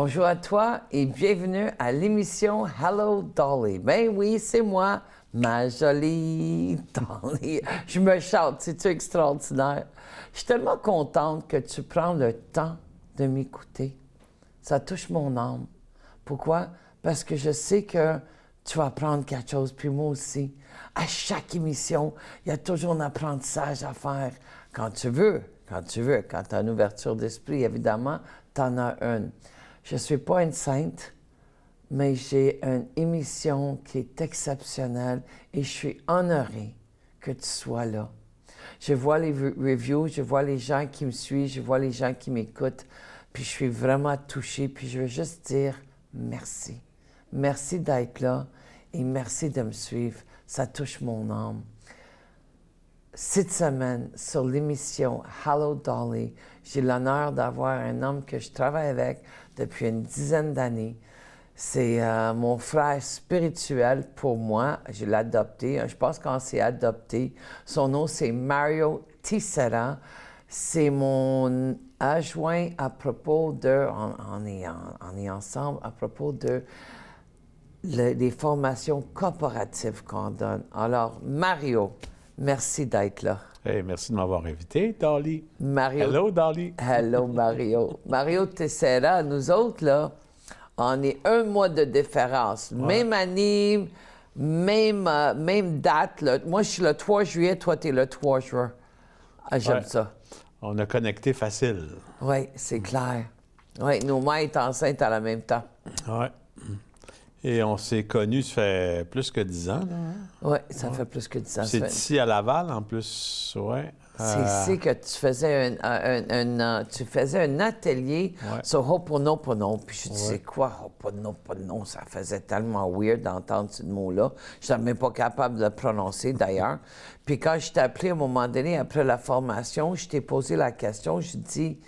Bonjour à toi et bienvenue à l'émission Hello Dolly. Ben oui, c'est moi, ma jolie Dolly. Je me chante, c'est-tu extraordinaire? Je suis tellement contente que tu prends le temps de m'écouter. Ça touche mon âme. Pourquoi? Parce que je sais que tu vas apprendre quelque chose, puis moi aussi. À chaque émission, il y a toujours un apprentissage à faire. Quand tu veux. Quand tu as une ouverture d'esprit, évidemment, tu en as une. Je ne suis pas une sainte, mais j'ai une émission qui est exceptionnelle et je suis honorée que tu sois là. Je vois les reviews, je vois les gens qui me suivent, je vois les gens qui m'écoutent, puis je suis vraiment touchée, puis je veux juste dire merci. Merci d'être là et merci de me suivre. Ça touche mon âme. Cette semaine, sur l'émission Hello Dolly, j'ai l'honneur d'avoir un homme que je travaille avec depuis une dizaine d'années. C'est mon frère spirituel pour moi. Je l'ai adopté. Je pense qu'on s'est adopté. Son nom, c'est Mario Tissera. C'est mon adjoint à propos de... On est ensemble à propos de les formations corporatives qu'on donne. Alors, Mario, merci d'être là. Hey, merci de m'avoir invité, Dolly. Mario. Hello, Dolly. Hello, Mario. Mario Teixeira, nous autres, là, on est un mois de différence. Ouais. Même année, même date. Là. Moi, je suis le 3 juillet, toi, tu es le 3 juin. Ah, j'aime ça. On a connecté facile. Oui, c'est clair. Oui, nos mères étaient enceintes à la même temps. Oui. Et on s'est connus, ça fait plus que 10 ans. Oui, ça fait plus que 10 ans. C'est ici à Laval, en plus, oui. C'est ici que tu faisais un atelier sur Ho'oponopono. Puis je dis, c'est quoi Ho'oponopono? Ça faisait tellement weird d'entendre ce mot-là. Je n'étais même pas capable de le prononcer, d'ailleurs. Puis quand je t'ai appelé à un moment donné, après la formation, je t'ai posé la question, je dis,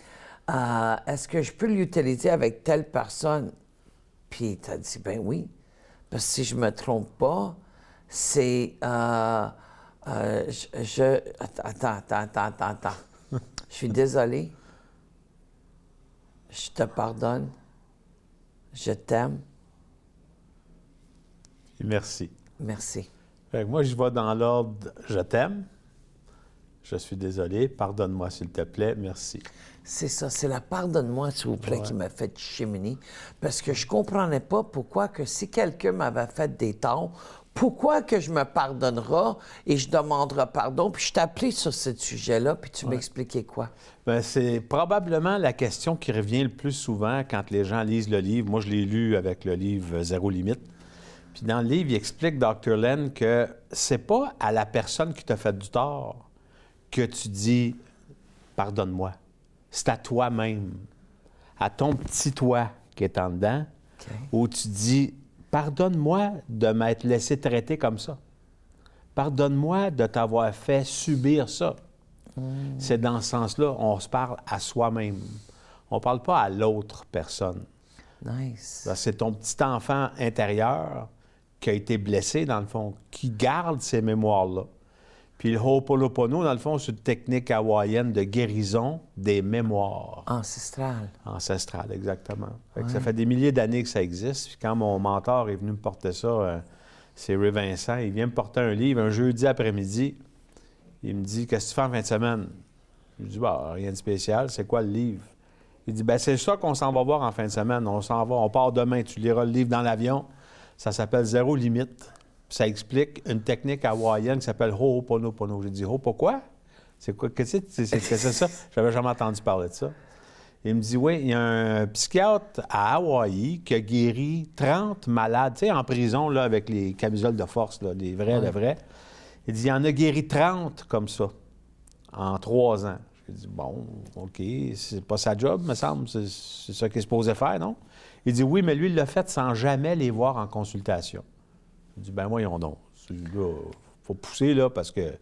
est-ce que je peux l'utiliser avec telle personne? Puis tu as dit, ben oui. Parce que si je ne me trompe pas, c'est... Attends. Je suis désolé. Je te pardonne. Je t'aime. Merci. Merci. Fait que moi, je vais dans l'ordre « Je t'aime »,« Je suis désolé »,« Pardonne-moi, s'il te plaît, merci ». C'est ça, c'est la « pardonne-moi, s'il vous plaît » qui m'a fait chiminer. Parce que je comprenais pas pourquoi que si quelqu'un m'avait fait des torts, pourquoi que je me pardonnerai et je demanderai pardon? Puis je t'appelais sur ce sujet-là, puis tu m'expliquais quoi? Bien, c'est probablement la question qui revient le plus souvent quand les gens lisent le livre. Moi, je l'ai lu avec le livre « Zéro limite ». Puis dans le livre, il explique, Dr. Len, que c'est pas à la personne qui t'a fait du tort que tu dis « pardonne-moi ». C'est à toi-même, à ton petit toi qui est en dedans, où tu dis « pardonne-moi de m'être laissé traiter comme ça. Pardonne-moi de t'avoir fait subir ça. » C'est dans ce sens-là, on se parle à soi-même. On ne parle pas à l'autre personne. Nice. C'est ton petit enfant intérieur qui a été blessé, dans le fond, qui garde ces mémoires-là. Puis le Ho'oponopono, dans le fond, c'est une technique hawaïenne de guérison des mémoires. Ancestrale. Ancestrale, exactement. Fait que ça fait des milliers d'années que ça existe. Puis quand mon mentor est venu me porter ça, c'est Ray Vincent, il vient me porter un livre un jeudi après-midi. Il me dit « Qu'est-ce que tu fais en fin de semaine? » Je lui dis bah, « Rien de spécial. C'est quoi le livre? » Il dit « Bien, c'est ça qu'on s'en va voir en fin de semaine. On s'en va, on part demain. Tu liras le livre dans l'avion. Ça s'appelle « Zéro limite ». Ça explique une technique hawaïenne qui s'appelle Ho'oponopono. J'ai dit, pourquoi? C'est quoi? Qu'est-ce que c'est ça? J'avais jamais entendu parler de ça. Il me dit, oui, il y a un psychiatre à Hawaï qui a guéri 30 malades, tu sais, en prison, là, avec les camisoles de force, là, les vrais, les vrais. Il dit, il en a guéri 30 comme ça, en 3 ans. J'ai dit, bon, OK, c'est pas sa job, me semble. C'est ça qu'il est supposé faire, non? Il dit, oui, mais lui, il l'a fait sans jamais les voir en consultation. Je dis, ben voyons donc. Là, faut pousser, là, parce que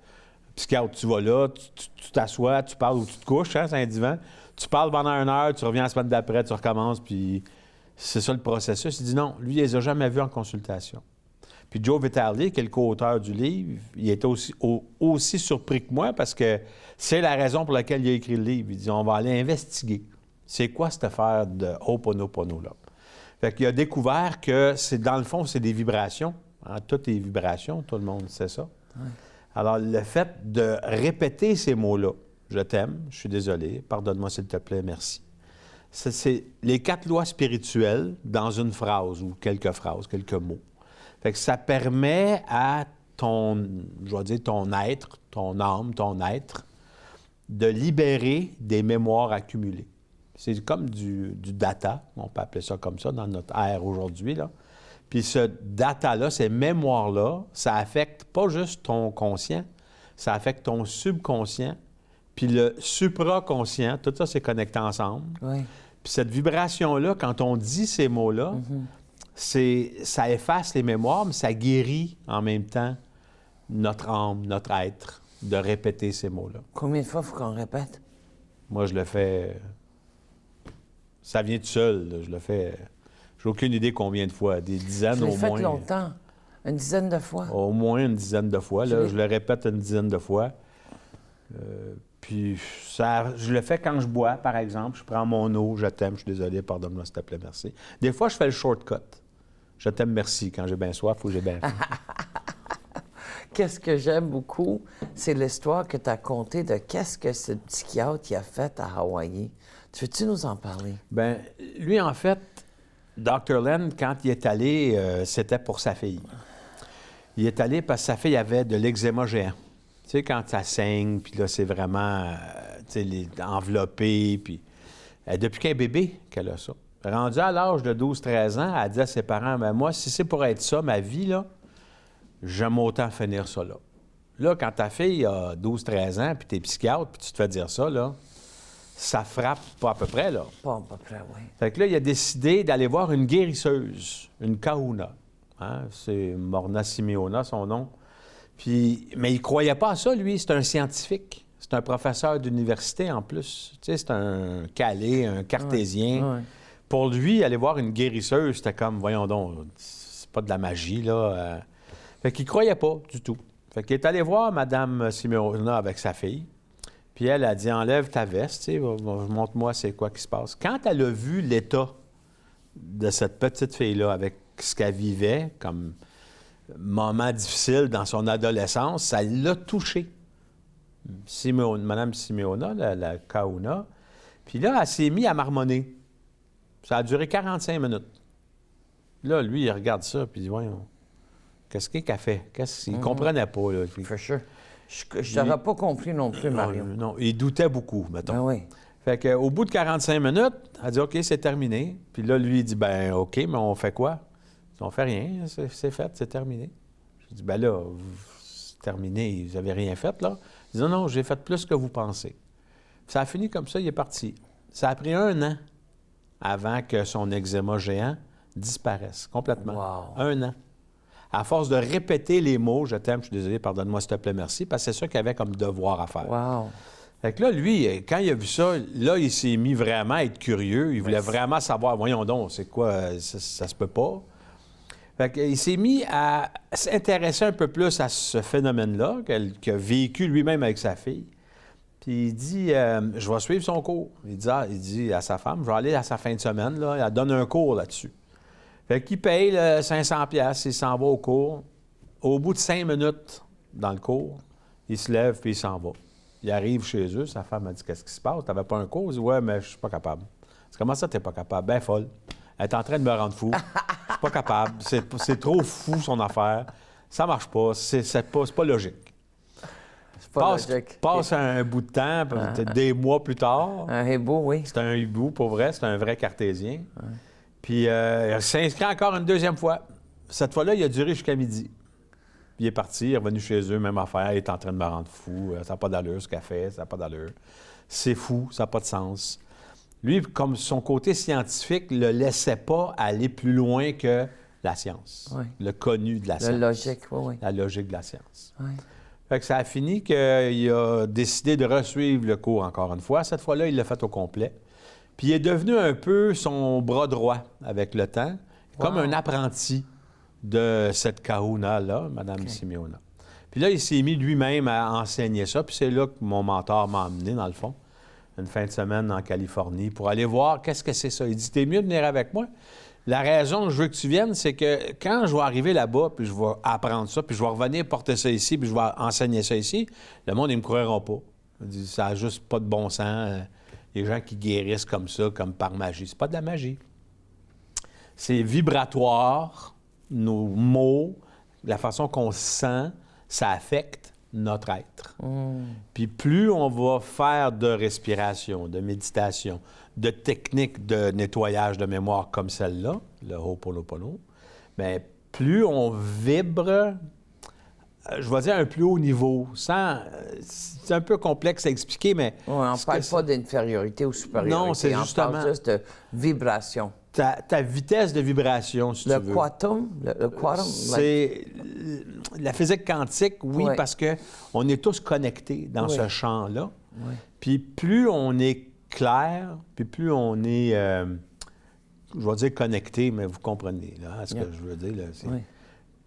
psychiatre, tu vas là, tu t'assois, tu parles ou tu te couches, hein, c'est un divan. Tu parles pendant 1 heure, tu reviens la semaine d'après, tu recommences, puis c'est ça le processus. Il dit non, lui, il les a jamais vus en consultation. Puis Joe Vitale, qui est le co-auteur du livre, il était aussi surpris que moi parce que c'est la raison pour laquelle il a écrit le livre. Il dit, on va aller investiguer C'est quoi cette affaire de Ho'oponopono-là? Fait qu'il a découvert que, dans le fond, c'est des vibrations. Hein? Toutes les vibrations, tout le monde sait ça. Ouais. Alors, le fait de répéter ces mots-là, je t'aime, je suis désolé, pardonne-moi s'il te plaît, merci. C'est les 4 lois spirituelles dans une phrase ou quelques phrases, quelques mots. Fait que ça permet à ton être, ton âme, ton être, de libérer des mémoires accumulées. C'est comme du data, on peut appeler ça comme ça dans notre ère aujourd'hui, là. Puis ce data-là, ces mémoires-là, ça affecte pas juste ton conscient, ça affecte ton subconscient, puis le supraconscient, tout ça, c'est connecté ensemble. Oui. Puis cette vibration-là, quand on dit ces mots-là, ça efface les mémoires, mais ça guérit en même temps notre âme, notre être, de répéter ces mots-là. Combien de fois faut qu'on répète? Moi, je le fais... Ça vient tout seul, là. Je le fais... J'ai aucune idée combien de fois. Des dizaines Je l'ai au fait moins. longtemps. Une dizaine de fois. Au moins une dizaine de fois. Là, je le répète une dizaine de fois. Puis je le fais quand je bois, par exemple. Je prends mon eau, je t'aime, je suis désolé, pardonne-moi s'il te plaît, merci. Des fois, je fais le shortcut. Je t'aime, merci. Quand j'ai bien soif ou j'ai bien faim. Qu'est-ce que j'aime beaucoup, c'est l'histoire que tu as contée de qu'est-ce que ce psychiatre a fait à Hawaï. Tu veux-tu nous en parler? Bien, lui, en fait, Dr. Len, quand il est allé, c'était pour sa fille. Il est allé parce que sa fille avait de l'eczéma géant. Tu sais, quand ça saigne, puis là, c'est vraiment, enveloppé, puis... depuis qu'elle est bébé qu'elle a ça. Rendue à l'âge de 12-13 ans, elle dit à ses parents, « Mais moi, si c'est pour être ça, ma vie, là, j'aime autant finir ça, là. » Là, quand ta fille a 12-13 ans, puis t'es psychiatre, puis tu te fais dire ça, là, ça frappe pas à peu près, là. Pas à peu près, oui. Fait que là, il a décidé d'aller voir une guérisseuse, une kahuna. Hein? C'est Morna Simeona, son nom. Mais il croyait pas à ça, lui. C'est un scientifique. C'est un professeur d'université, en plus. Tu sais, c'est un calé, un cartésien. Ouais. Pour lui, aller voir une guérisseuse, c'était comme, voyons donc, c'est pas de la magie, là. Fait qu'il croyait pas du tout. Fait qu'il est allé voir Mme Simeona avec sa fille. Puis elle a dit, enlève ta veste, tu sais, montre-moi c'est quoi qui se passe. Quand elle a vu l'état de cette petite fille-là avec ce qu'elle vivait comme moment difficile dans son adolescence, ça l'a touchée. Mme Simeona, la kahuna. Puis là, elle s'est mise à marmonner. Ça a duré 45 minutes. Là, lui, il regarde ça, puis il dit, voyons, qu'est-ce qu'elle fait? Il ne comprenait pas, là. For sure. Je n'aurais pas compris non plus, Mario. Non, il doutait beaucoup, mettons. Ben oui. Fait qu'au bout de 45 minutes, elle dit « OK, c'est terminé. » Puis là, lui, il dit « Ben OK, mais on fait quoi? » On fait rien, c'est fait, c'est terminé. Je dis « Ben là, c'est terminé, vous n'avez rien fait, là? » Il dit « Non, non, j'ai fait plus que vous pensez. » Ça a fini comme ça, il est parti. Ça a pris 1 an avant que son eczéma géant disparaisse complètement. Wow. 1 an. À force de répéter les mots « Je t'aime, je suis désolé, pardonne-moi, s'il te plaît, merci », parce que c'est ça qu'il avait comme devoir à faire. Wow. Fait que là, lui, quand il a vu ça, là, il s'est mis vraiment à être curieux. Il voulait vraiment savoir, voyons donc, c'est quoi, ça se peut pas. Fait qu'il s'est mis à s'intéresser un peu plus à ce phénomène-là, qu'il a vécu lui-même avec sa fille. Puis il dit, je vais suivre son cours. Il dit à sa femme, je vais aller à sa fin de semaine, là, elle donne un cours là-dessus. Fait qu'il paye 500$, il s'en va au cours. Au bout de 5 minutes dans le cours, il se lève puis il s'en va. Il arrive chez eux, sa femme a dit « Qu'est-ce qui se passe? T'avais pas un cours? » Il dit « Ouais, mais je suis pas capable. » Comment ça, t'es pas capable? Ben folle. Elle est en train de me rendre fou. Je suis pas capable. C'est trop fou, son affaire. Ça marche pas. C'est pas logique. C'est pas logique. Passe un bout de temps, peut-être des mois plus tard. Un hibou, oui. C'est un hibou, pour vrai. C'est un vrai cartésien. Puis il s'inscrit encore une deuxième fois. Cette fois-là, il a duré jusqu'à midi. Puis il est parti, il est revenu chez eux, même affaire, il est en train de me rendre fou. Ça n'a pas d'allure, ce qu'il a fait, ça n'a pas d'allure. C'est fou, ça n'a pas de sens. Lui, comme son côté scientifique, ne le laissait pas aller plus loin que la science, le connu de la science. La logique, oui. La logique de la science. Oui. Fait que ça a fini qu'il a décidé de resuivre le cours encore une fois. Cette fois-là, il l'a fait au complet. Puis il est devenu un peu son bras droit avec le temps, comme un apprenti de cette kahuna-là, Mme Simeona. Puis là, il s'est mis lui-même à enseigner ça, puis c'est là que mon mentor m'a emmené, dans le fond. une fin de semaine en Californie pour aller voir qu'est-ce que c'est ça. Il dit, t'es mieux de venir avec moi. La raison que je veux que tu viennes, c'est que quand je vais arriver là-bas, puis je vais apprendre ça, puis je vais revenir porter ça ici, puis je vais enseigner ça ici, le monde, ils ne me croiront pas. Il dit, ça n'a juste pas de bon sens. Les gens qui guérissent comme ça, comme par magie. C'est pas de la magie. C'est vibratoire, nos mots, la façon qu'on se sent, ça affecte notre être. Puis plus on va faire de respiration, de méditation, de techniques de nettoyage de mémoire comme celle-là, le Ho'oponopono, bien, plus on vibre, je vais dire un plus haut niveau, c'est un peu complexe à expliquer, mais... Oui, on ne parle pas d'infériorité ou supériorité. Non, c'est justement... On parle juste de vibration. Ta vitesse de vibration, si tu veux. Le quantum? C'est la physique quantique, oui, parce qu'on est tous connectés dans ce champ-là. Oui. Puis plus on est clair, puis plus on est, je vais dire connecté, mais vous comprenez là, ce que je veux dire. Là,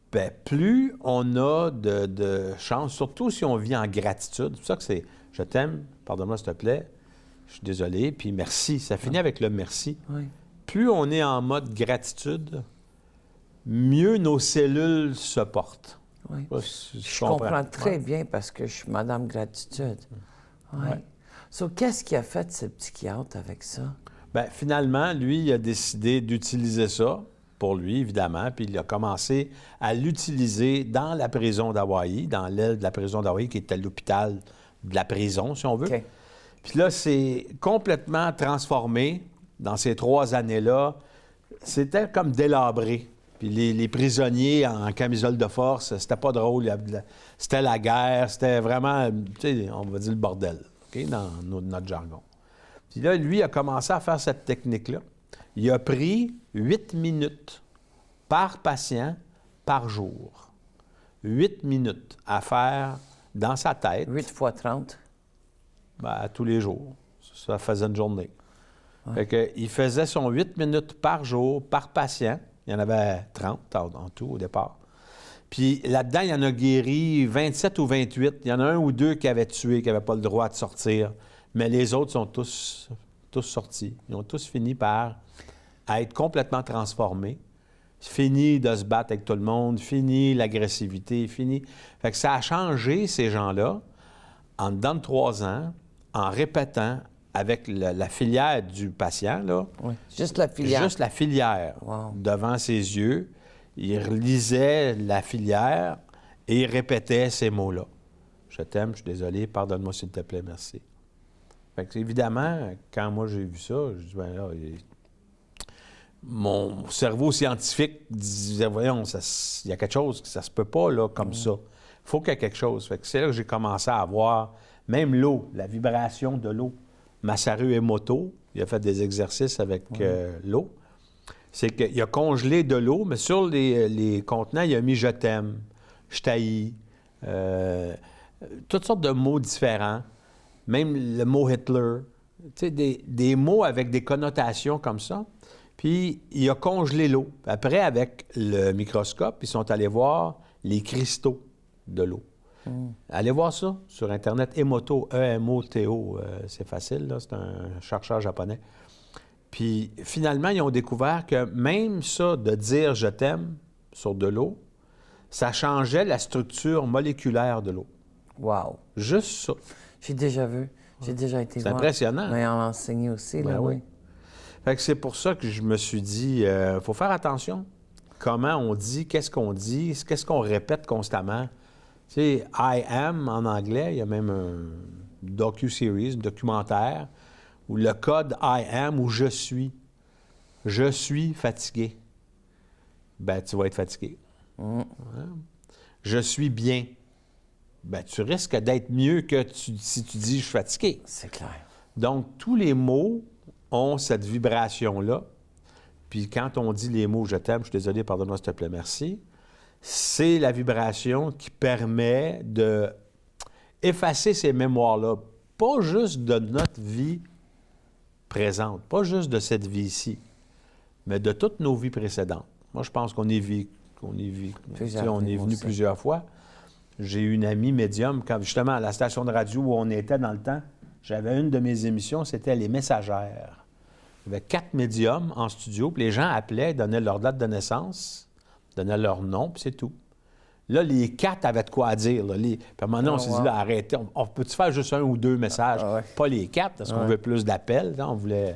bien, plus on a de chance, surtout si on vit en gratitude. C'est pour ça que c'est « je t'aime, pardonne-moi s'il te plaît, je suis désolé, puis merci ». Ça finit avec le merci. Oui. Plus on est en mode gratitude, mieux nos cellules se portent. Oui. Je comprends très bien parce que je suis Madame Gratitude. Oui. So, qu'est-ce qui a fait ce psychiatre avec ça? Bien, finalement, lui, il a décidé d'utiliser ça pour lui, évidemment, puis il a commencé à l'utiliser dans la prison d'Hawaï, dans l'aile de la prison d'Hawaï, qui était l'hôpital de la prison, si on veut. Okay. Puis là, c'est complètement transformé. Dans ces 3 années-là, c'était comme délabré. Puis les prisonniers en camisole de force, c'était pas drôle. C'était la guerre, c'était vraiment, tu sais, on va dire le bordel, OK, dans notre jargon. Puis là, lui, a commencé à faire cette technique-là. Il a pris 8 minutes par patient par jour. 8 minutes à faire dans sa tête. 8 fois 30? Bien, tous les jours. Ça faisait une journée. Fait que, il faisait son 8 minutes par jour, par patient. Il y en avait 30 en tout au départ. Puis là-dedans, il y en a guéri 27 ou 28. Il y en a 1 ou 2 qui avaient tué, qui n'avaient pas le droit de sortir. Mais les autres sont tous sortis. Ils ont tous fini par être complètement transformés. Fini de se battre avec tout le monde, fini l'agressivité, fini... Fait que ça a changé, ces gens-là, en dedans de 3 ans, en répétant avec la filière du patient, là. Oui, juste la filière. Juste la filière devant ses yeux. Il relisait la filière et il répétait ces mots-là. Je t'aime, je suis désolé, pardonne-moi s'il te plaît, merci. Fait que, évidemment, quand moi j'ai vu ça, je dis, ben là, mon cerveau scientifique disait, voyons, il y a quelque chose, ça se peut pas, là, comme ça. Il faut qu'il y ait quelque chose. Fait que c'est là que j'ai commencé à voir, même l'eau, la vibration de l'eau. Masaru Emoto, il a fait des exercices avec l'eau. C'est qu'il a congelé de l'eau, mais sur les contenants, il a mis « je t'aime »,« je t'haïs », toutes sortes de mots différents, même le mot Hitler, tu sais, des mots avec des connotations comme ça. Puis il a congelé l'eau. Après, avec le microscope, ils sont allés voir les cristaux de l'eau. Allez voir ça sur Internet, Emoto, E-M-O-T-O, c'est facile, là, c'est un chercheur japonais. Puis finalement, ils ont découvert que même ça, de dire « je t'aime » sur de l'eau, ça changeait la structure moléculaire de l'eau. Wow! Juste ça. J'ai déjà vu, j'ai déjà été voir. C'est impressionnant. Mais on l'enseignait aussi, là, oui. Fait que c'est pour ça que je me suis dit, faut faire attention. Comment on dit, qu'est-ce qu'on répète constamment. Tu sais, « I am » en anglais, il y a même un docu-series, un documentaire, où le code « I am » ou « je suis ». Je suis fatigué. Ben, tu vas être fatigué. Je suis bien. Ben, tu risques d'être mieux que si tu dis « je suis fatigué ». C'est clair. Donc, tous les mots ont cette vibration-là. Puis quand on dit les mots « je t'aime »,« je suis désolé, pardonne-moi, s'il te plaît, merci », c'est la vibration qui permet d'effacer ces mémoires-là, pas juste de notre vie présente, pas juste de cette vie-ci, mais de toutes nos vies précédentes. Moi, je pense qu'on est venu plusieurs fois. J'ai eu une amie médium, quand justement à la station de radio où on était dans le temps, j'avais une de mes émissions, c'était Les Messagères. Il y avait 4 médiums en studio, puis les gens appelaient, donnaient leur date de naissance, donnaient leur nom, puis c'est tout. Là, les 4 avaient de quoi à dire. Là. Puis à un moment donné, on s'est dit, là, arrêtez, on peut-tu faire juste 1 ou 2 messages? Pas les 4, parce qu'on veut plus d'appels. On voulait...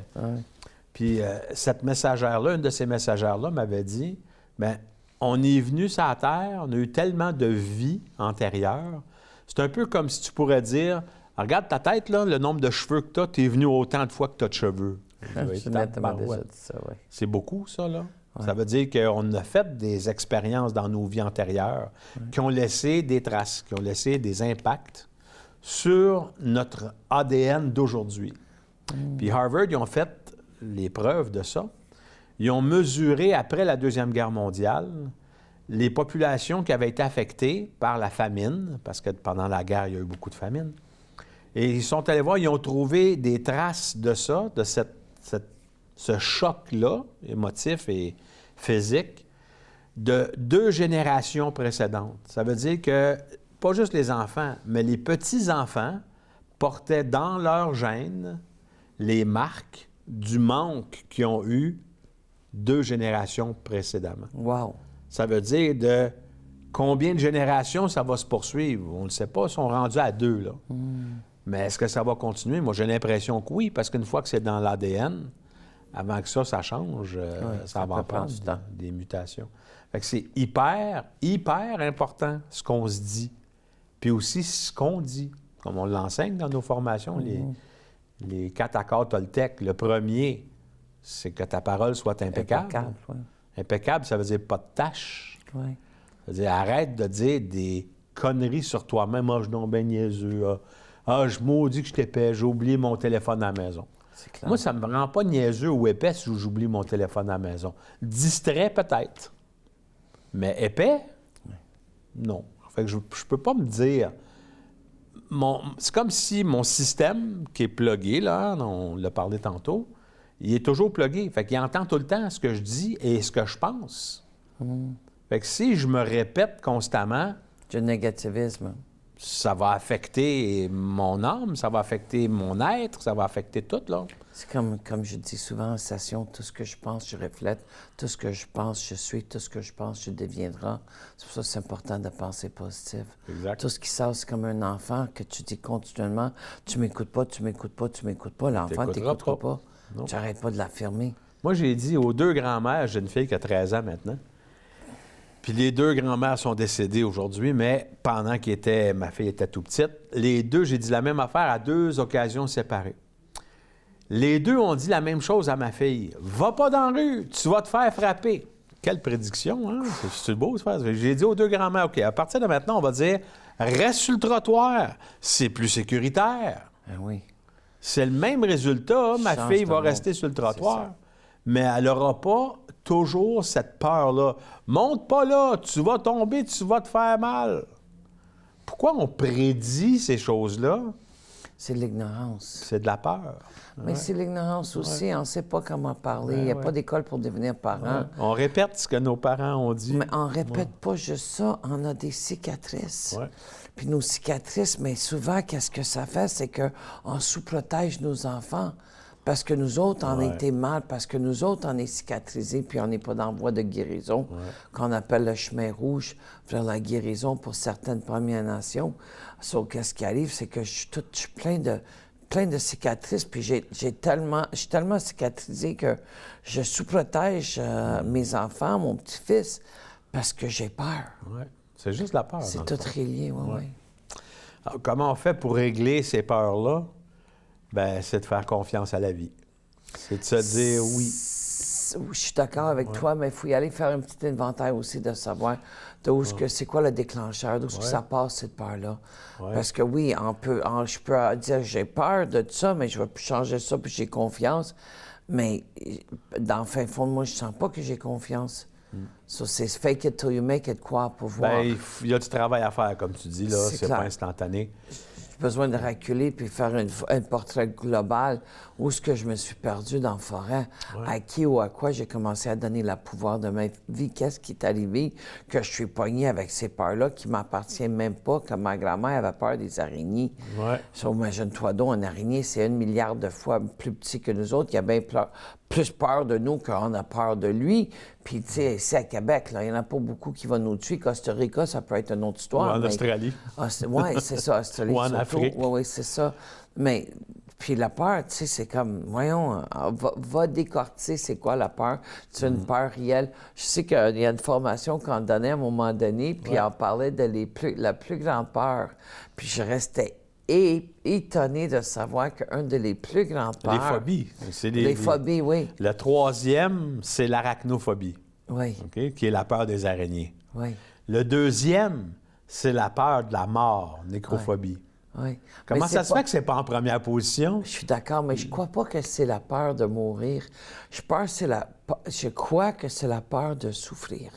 Puis cette messagère-là, une de ces messagères-là m'avait dit, bien, on est venu sur la Terre, on a eu tellement de vie antérieure. C'est un peu comme si tu pourrais dire, regarde ta tête, là, le nombre de cheveux que tu as, tu es venu autant de fois que tu as de cheveux. C'est beaucoup, ça, là. Ouais. Ça veut dire qu'on a fait des expériences dans nos vies antérieures qui ont laissé des traces, qui ont laissé des impacts sur notre ADN d'aujourd'hui. Puis Harvard, ils ont fait les preuves de ça. Ils ont mesuré, après la Deuxième Guerre mondiale, les populations qui avaient été affectées par la famine, parce que pendant la guerre, il y a eu beaucoup de famine. Et ils sont allés voir, ils ont trouvé des traces de ça, de ce choc-là, émotif et physique, de 2 générations précédentes. Ça veut dire que, pas juste les enfants, mais les petits-enfants portaient dans leur gène les marques du manque qu'ils ont eu 2 générations précédemment. Wow! Ça veut dire de combien de générations ça va se poursuivre. On ne sait pas, ils sont rendus à 2, là. Mais est-ce que ça va continuer? Moi, j'ai l'impression que oui, parce qu'une fois que c'est dans l'ADN, avant que ça change, ça va prendre des mutations. Fait que c'est hyper, hyper important ce qu'on se dit. Puis aussi ce qu'on dit. Comme on l'enseigne dans nos formations, les 4 accords Toltec. Le premier, c'est que ta parole soit impeccable. Impeccable, ça veut dire pas de tâche. Ça veut dire arrête de dire des conneries sur toi-même. Ah, je suis donc ben niaiseux. Ah, je maudis que je t'épais, j'ai oublié mon téléphone à la maison. Moi, ça ne me rend pas niaiseux ou épais si j'oublie mon téléphone à la maison. Distrait, peut-être. Mais épais? Non. Fait que je ne peux pas me dire... C'est comme si mon système, qui est plugué, là, on l'a parlé tantôt, il est toujours plugué. Fait qu'il entend tout le temps ce que je dis et ce que je pense. Fait que si je me répète constamment... Du négativisme. Ça va affecter mon âme, ça va affecter mon être, ça va affecter tout, là. C'est comme je dis souvent en session, tout ce que je pense, je reflète. Tout ce que je pense, je suis. Tout ce que je pense, je deviendrai. C'est pour ça que c'est important de penser positif. Exact. Tout ce qui sort, c'est comme un enfant que tu dis continuellement, tu m'écoutes pas, tu m'écoutes pas, tu m'écoutes pas. L'enfant ne t'écoutera pas. Tu n'arrêtes pas de l'affirmer. Moi, j'ai dit aux 2 grands-mères, j'ai une fille qui a 13 ans maintenant, puis les 2 grands-mères sont décédées aujourd'hui, mais pendant ma fille était tout petite, les 2, j'ai dit la même affaire à 2 occasions séparées. Les 2 ont dit la même chose à ma fille. « Va pas dans la rue, tu vas te faire frapper. » Quelle prédiction, hein? C'est beau, ça. J'ai dit aux 2 grands-mères, OK, à partir de maintenant, on va dire « Reste sur le trottoir, c'est plus sécuritaire. » Oui. C'est le même résultat, ma fille va rester sur le trottoir, mais elle n'aura pas toujours cette peur-là. Monte pas là, tu vas tomber, tu vas te faire mal. Pourquoi on prédit ces choses-là? C'est l'ignorance. C'est de la peur. Mais c'est l'ignorance aussi. On ne sait pas comment parler. Il n'y a pas d'école pour devenir parent. On répète ce que nos parents ont dit. Mais on ne répète pas juste ça. On a des cicatrices. Puis nos cicatrices, mais souvent, qu'est-ce que ça fait? C'est qu'on sous-protège nos enfants. Parce que nous autres, on a été mal, parce que nous autres, on est cicatrisés, puis on n'est pas dans la voie de guérison, qu'on appelle le chemin rouge vers la guérison pour certaines Premières Nations. Sauf qu'est-ce qui arrive, c'est que je suis plein de cicatrices, puis je suis tellement cicatrisé que je sous-protège mes enfants, mon petit-fils, parce que j'ai peur. C'est juste la peur. C'est tout relié, oui. Alors, comment on fait pour régler ces peurs-là? Bien, c'est de faire confiance à la vie. C'est de se dire oui. Je suis d'accord avec toi, mais il faut y aller faire un petit inventaire aussi de savoir c'est quoi le déclencheur, d'où ça passe, cette peur-là. Parce que oui, je peux dire j'ai peur de ça, mais je vais changer ça, puis j'ai confiance. Mais dans le fin fond de moi, je sens pas que j'ai confiance. So, c'est fake it till you make it, quoi, pour voir. Bien, il y a du travail à faire, comme tu dis, là. C'est pas instantané. besoin de reculer puis faire un portrait global où est-ce que je me suis perdu dans la forêt, à qui ou à quoi j'ai commencé à donner le pouvoir de ma vie, qu'est-ce qui est arrivé, que je suis pogné avec ces peurs-là qui m'appartiennent même pas, comme ma grand-mère avait peur des araignées. Ouais. So, imagine-toi donc, un araignée, c'est 1 milliard de fois plus petit que nous autres, il a bien plus peur de nous qu'on a peur de lui. Puis, tu sais, ici à Québec, là, il n'y en a pas beaucoup qui vont nous tuer. Costa Rica, ça peut être une autre histoire. Ou en Australie. Oui, c'est ça, Australie. Ou en surtout. Afrique. Oui, c'est ça. Mais, puis la peur, tu sais, c'est comme, voyons, va décortiquer c'est quoi la peur. C'est une peur réelle. Je sais qu'il y a une formation qu'on donnait à un moment donné, puis on parlait de la plus grande peur. Puis je restais étonné de savoir qu'une de les plus grandes peurs... Les phobies. C'est Les phobies, oui. Le troisième, c'est l'arachnophobie, Oui, OK, qui est la peur des araignées. oui, Le deuxième, c'est la peur de la mort, nécrophobie. oui. Comment Mais ça c'est se fait que c'est pas en première position? Je suis d'accord, mais je crois pas que c'est la peur de mourir. Je crois que c'est la peur de souffrir.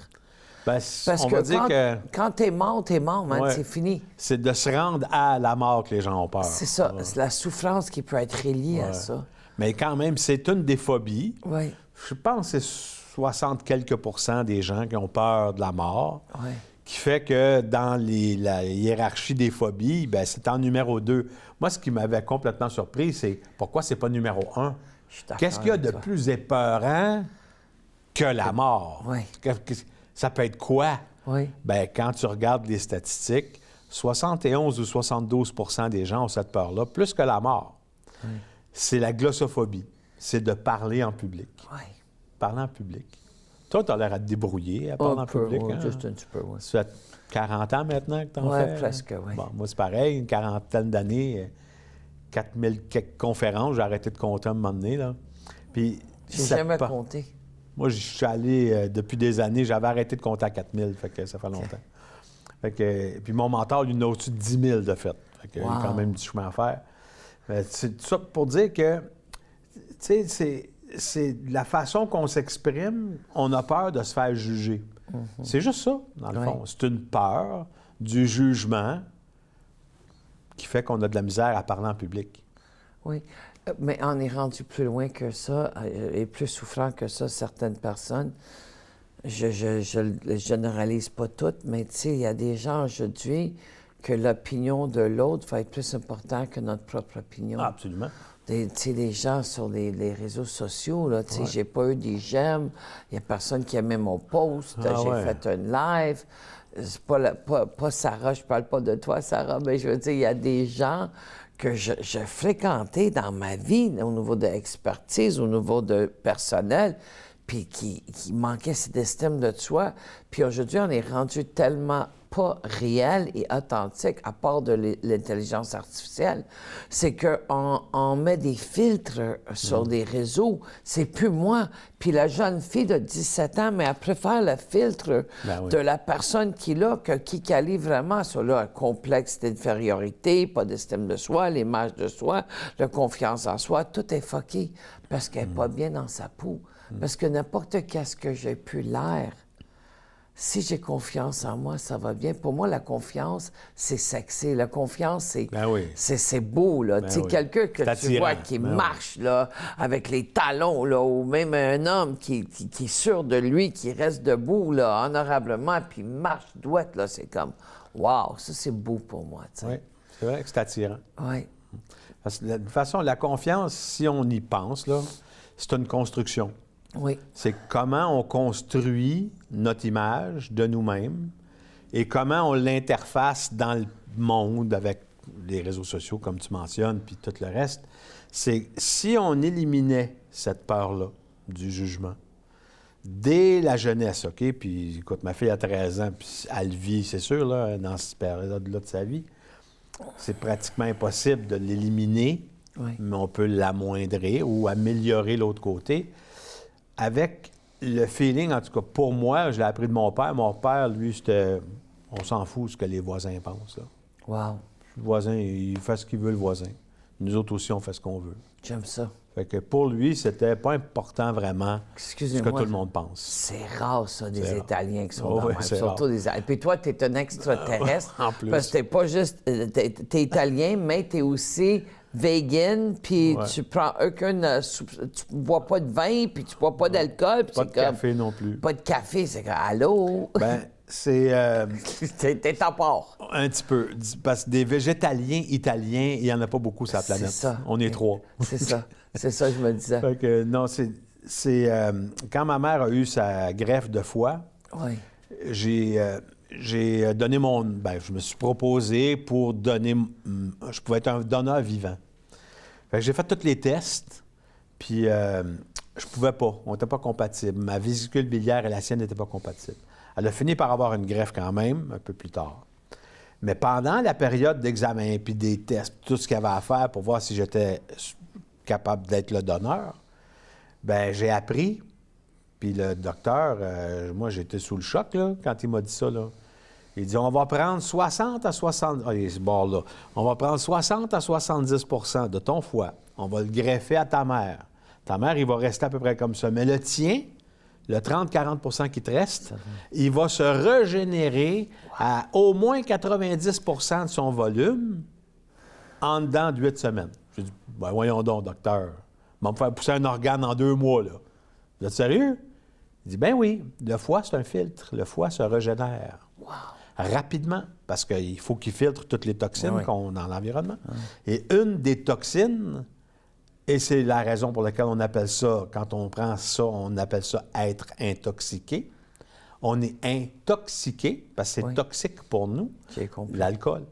Ben, Parce on que va dire que quand t'es mort, man, Ouais. c'est fini. c'est de se rendre à la mort que les gens ont peur. C'est ça, c'est la souffrance qui peut être reliée à Ouais. ça. Mais quand même, c'est une des phobies. Oui, Je pense que c'est 60 quelques % des gens qui ont peur de la mort, oui. qui fait que dans la hiérarchie des phobies, ben, c'est en numéro 2. Moi, ce qui m'avait complètement surpris, c'est pourquoi c'est pas numéro 1? Je suis d'accord Qu'est-ce qu'il y a de avec toi. plus épeurant que la mort? Oui. Ça peut être quoi? Oui, Bien, quand tu regardes les statistiques, 71 ou 72 % des gens ont cette peur-là, plus que la mort. C'est la glossophobie. C'est de parler en public. oui. Parler en public. Toi, tu as l'air à te débrouiller à parler en public. Oui, Hein? juste un petit peu, oui. Ça fait 40 ans maintenant que tu en Ouais, fais? presque, oui. Bon, moi, c'est pareil, une quarantaine d'années, 4000 quelques conférences, j'ai arrêté de compter à un moment donné. Là. Puis, J'ai ça jamais pa- compté. Moi, je suis allé depuis des années, j'avais arrêté de compter à 4000, fait que ça fait longtemps. Fait que, puis mon mentor, lui, il en a au-dessus de 10 000 de fait. Fait que, il y a quand même du chemin à faire. C'est tout ça pour dire que, tu sais, c'est la façon qu'on s'exprime, on a peur de se faire juger. C'est juste ça, dans le fond. C'est une peur du jugement qui fait qu'on a de la misère à parler en public. Oui, mais on est rendu plus loin que ça et plus souffrant que ça, certaines personnes. Je le généralise pas toutes, mais tu sais, il y a des gens aujourd'hui que l'opinion de l'autre va être plus importante que notre propre opinion. Absolument. Tu sais, les gens sur les réseaux sociaux, là, tu sais, j'ai pas eu des j'aime, il y a personne qui aimait mon post, j'ai fait un live. C'est pas Sarah, je parle pas de toi, Sarah, mais je veux dire, il y a des gens que je fréquentais dans ma vie au niveau de l'expertise, au niveau de personnel, puis qui manquait cette estime de soi. Puis aujourd'hui, on est rendu tellement pas réel et authentique, à part de l'intelligence artificielle, c'est qu'on met des filtres sur des réseaux. C'est plus moi. Puis la jeune fille de 17 ans, mais elle préfère le filtre de la personne qui l'a que qui allie vraiment sur un complexe d'infériorité, pas d'estime de soi, l'image de soi, la confiance en soi. Tout est fucké parce qu'elle n'est pas bien dans sa peau. Parce que n'importe qu'est-ce que j'ai pu l'air, si j'ai confiance en moi, ça va bien. Pour moi, la confiance, c'est sexy. La confiance, c'est beau, là. Tu sais, quelqu'un que tu vois qui marche, là, avec les talons, là, ou même un homme qui est sûr de lui, qui reste debout, là, honorablement, puis marche douette, là, c'est comme, wow, ça, c'est beau pour moi, tu sais. Oui, c'est vrai que c'est attirant. Oui. Parce que de toute façon, la confiance, si on y pense, là, c'est une construction. Oui. C'est comment on construit notre image de nous-mêmes et comment on l'interface dans le monde avec les réseaux sociaux, comme tu mentionnes, puis tout le reste. C'est si on éliminait cette peur-là du jugement dès la jeunesse, OK? Puis, écoute, ma fille a 13 ans, puis elle vit, c'est sûr, là, dans cette période-là de sa vie. C'est pratiquement impossible de l'éliminer, mais on peut l'amoindrir ou améliorer l'autre côté. Avec le feeling, en tout cas pour moi, je l'ai appris de mon père. Mon père, lui, c'était... On s'en fout ce que les voisins pensent. Là. Wow. Le voisin, il fait ce qu'il veut, le voisin. Nous autres aussi, on fait ce qu'on veut. J'aime ça. Fait que pour lui, c'était pas important vraiment ce que Excusez-moi. tout le monde pense. C'est rare, ça, des C'est rare. Italiens qui sont Oh, dans oui, le même. c'est Surtout rare. des Italiens. Puis toi, t'es un extraterrestre. En plus. Parce que t'es pas juste... T'es italien, mais t'es aussi vegan, puis Ouais. tu prends aucune... tu bois pas de vin, puis tu bois pas d'alcool, puis Pas c'est de comme... café non plus. Pas de café, c'est comme... Allô? Ben, c'est T'es à part. un petit peu. Parce que des végétaliens italiens, il n'y en a pas beaucoup sur la C'est planète. ça. On est 3. C'est ça. C'est ça, je me disais. Fait que non, quand ma mère a eu sa greffe de foie, Oui. j'ai donné je me suis proposé pour donner... Je pouvais être un donneur vivant. Fait que j'ai fait tous les tests, puis je pouvais pas. On n'était pas compatibles. Ma vésicule biliaire et la sienne n'étaient pas compatibles. Elle a fini par avoir une greffe quand même, un peu plus tard. Mais pendant la période d'examen, puis des tests, tout ce qu'il y avait à faire pour voir si j'étais capable d'être le donneur, bien, j'ai appris, puis le docteur, moi, j'étais sous le choc, là, quand il m'a dit ça, là. Il dit, on va prendre 60 à 70... Ah, il est ce bord-là. On va prendre 60 à 70 de ton foie. On va le greffer à ta mère. Ta mère, il va rester à peu près comme ça. Mais le tien, le 30-40 qui te reste, il va se régénérer à au moins 90 de son volume en dedans de 8 semaines. J'ai dit, ben voyons donc, docteur. On va me faire pousser un organe en 2 mois, là. Vous êtes sérieux? Il dit, ben oui, le foie, c'est un filtre. Le foie se régénère. Rapidement, parce qu'il faut qu'il filtre toutes les toxines qu'on a dans l'environnement. Et une des toxines, et c'est la raison pour laquelle on appelle ça, quand on prend ça, on appelle ça être intoxiqué. On est intoxiqué, parce que c'est toxique pour nous, J'ai compris. l'alcool.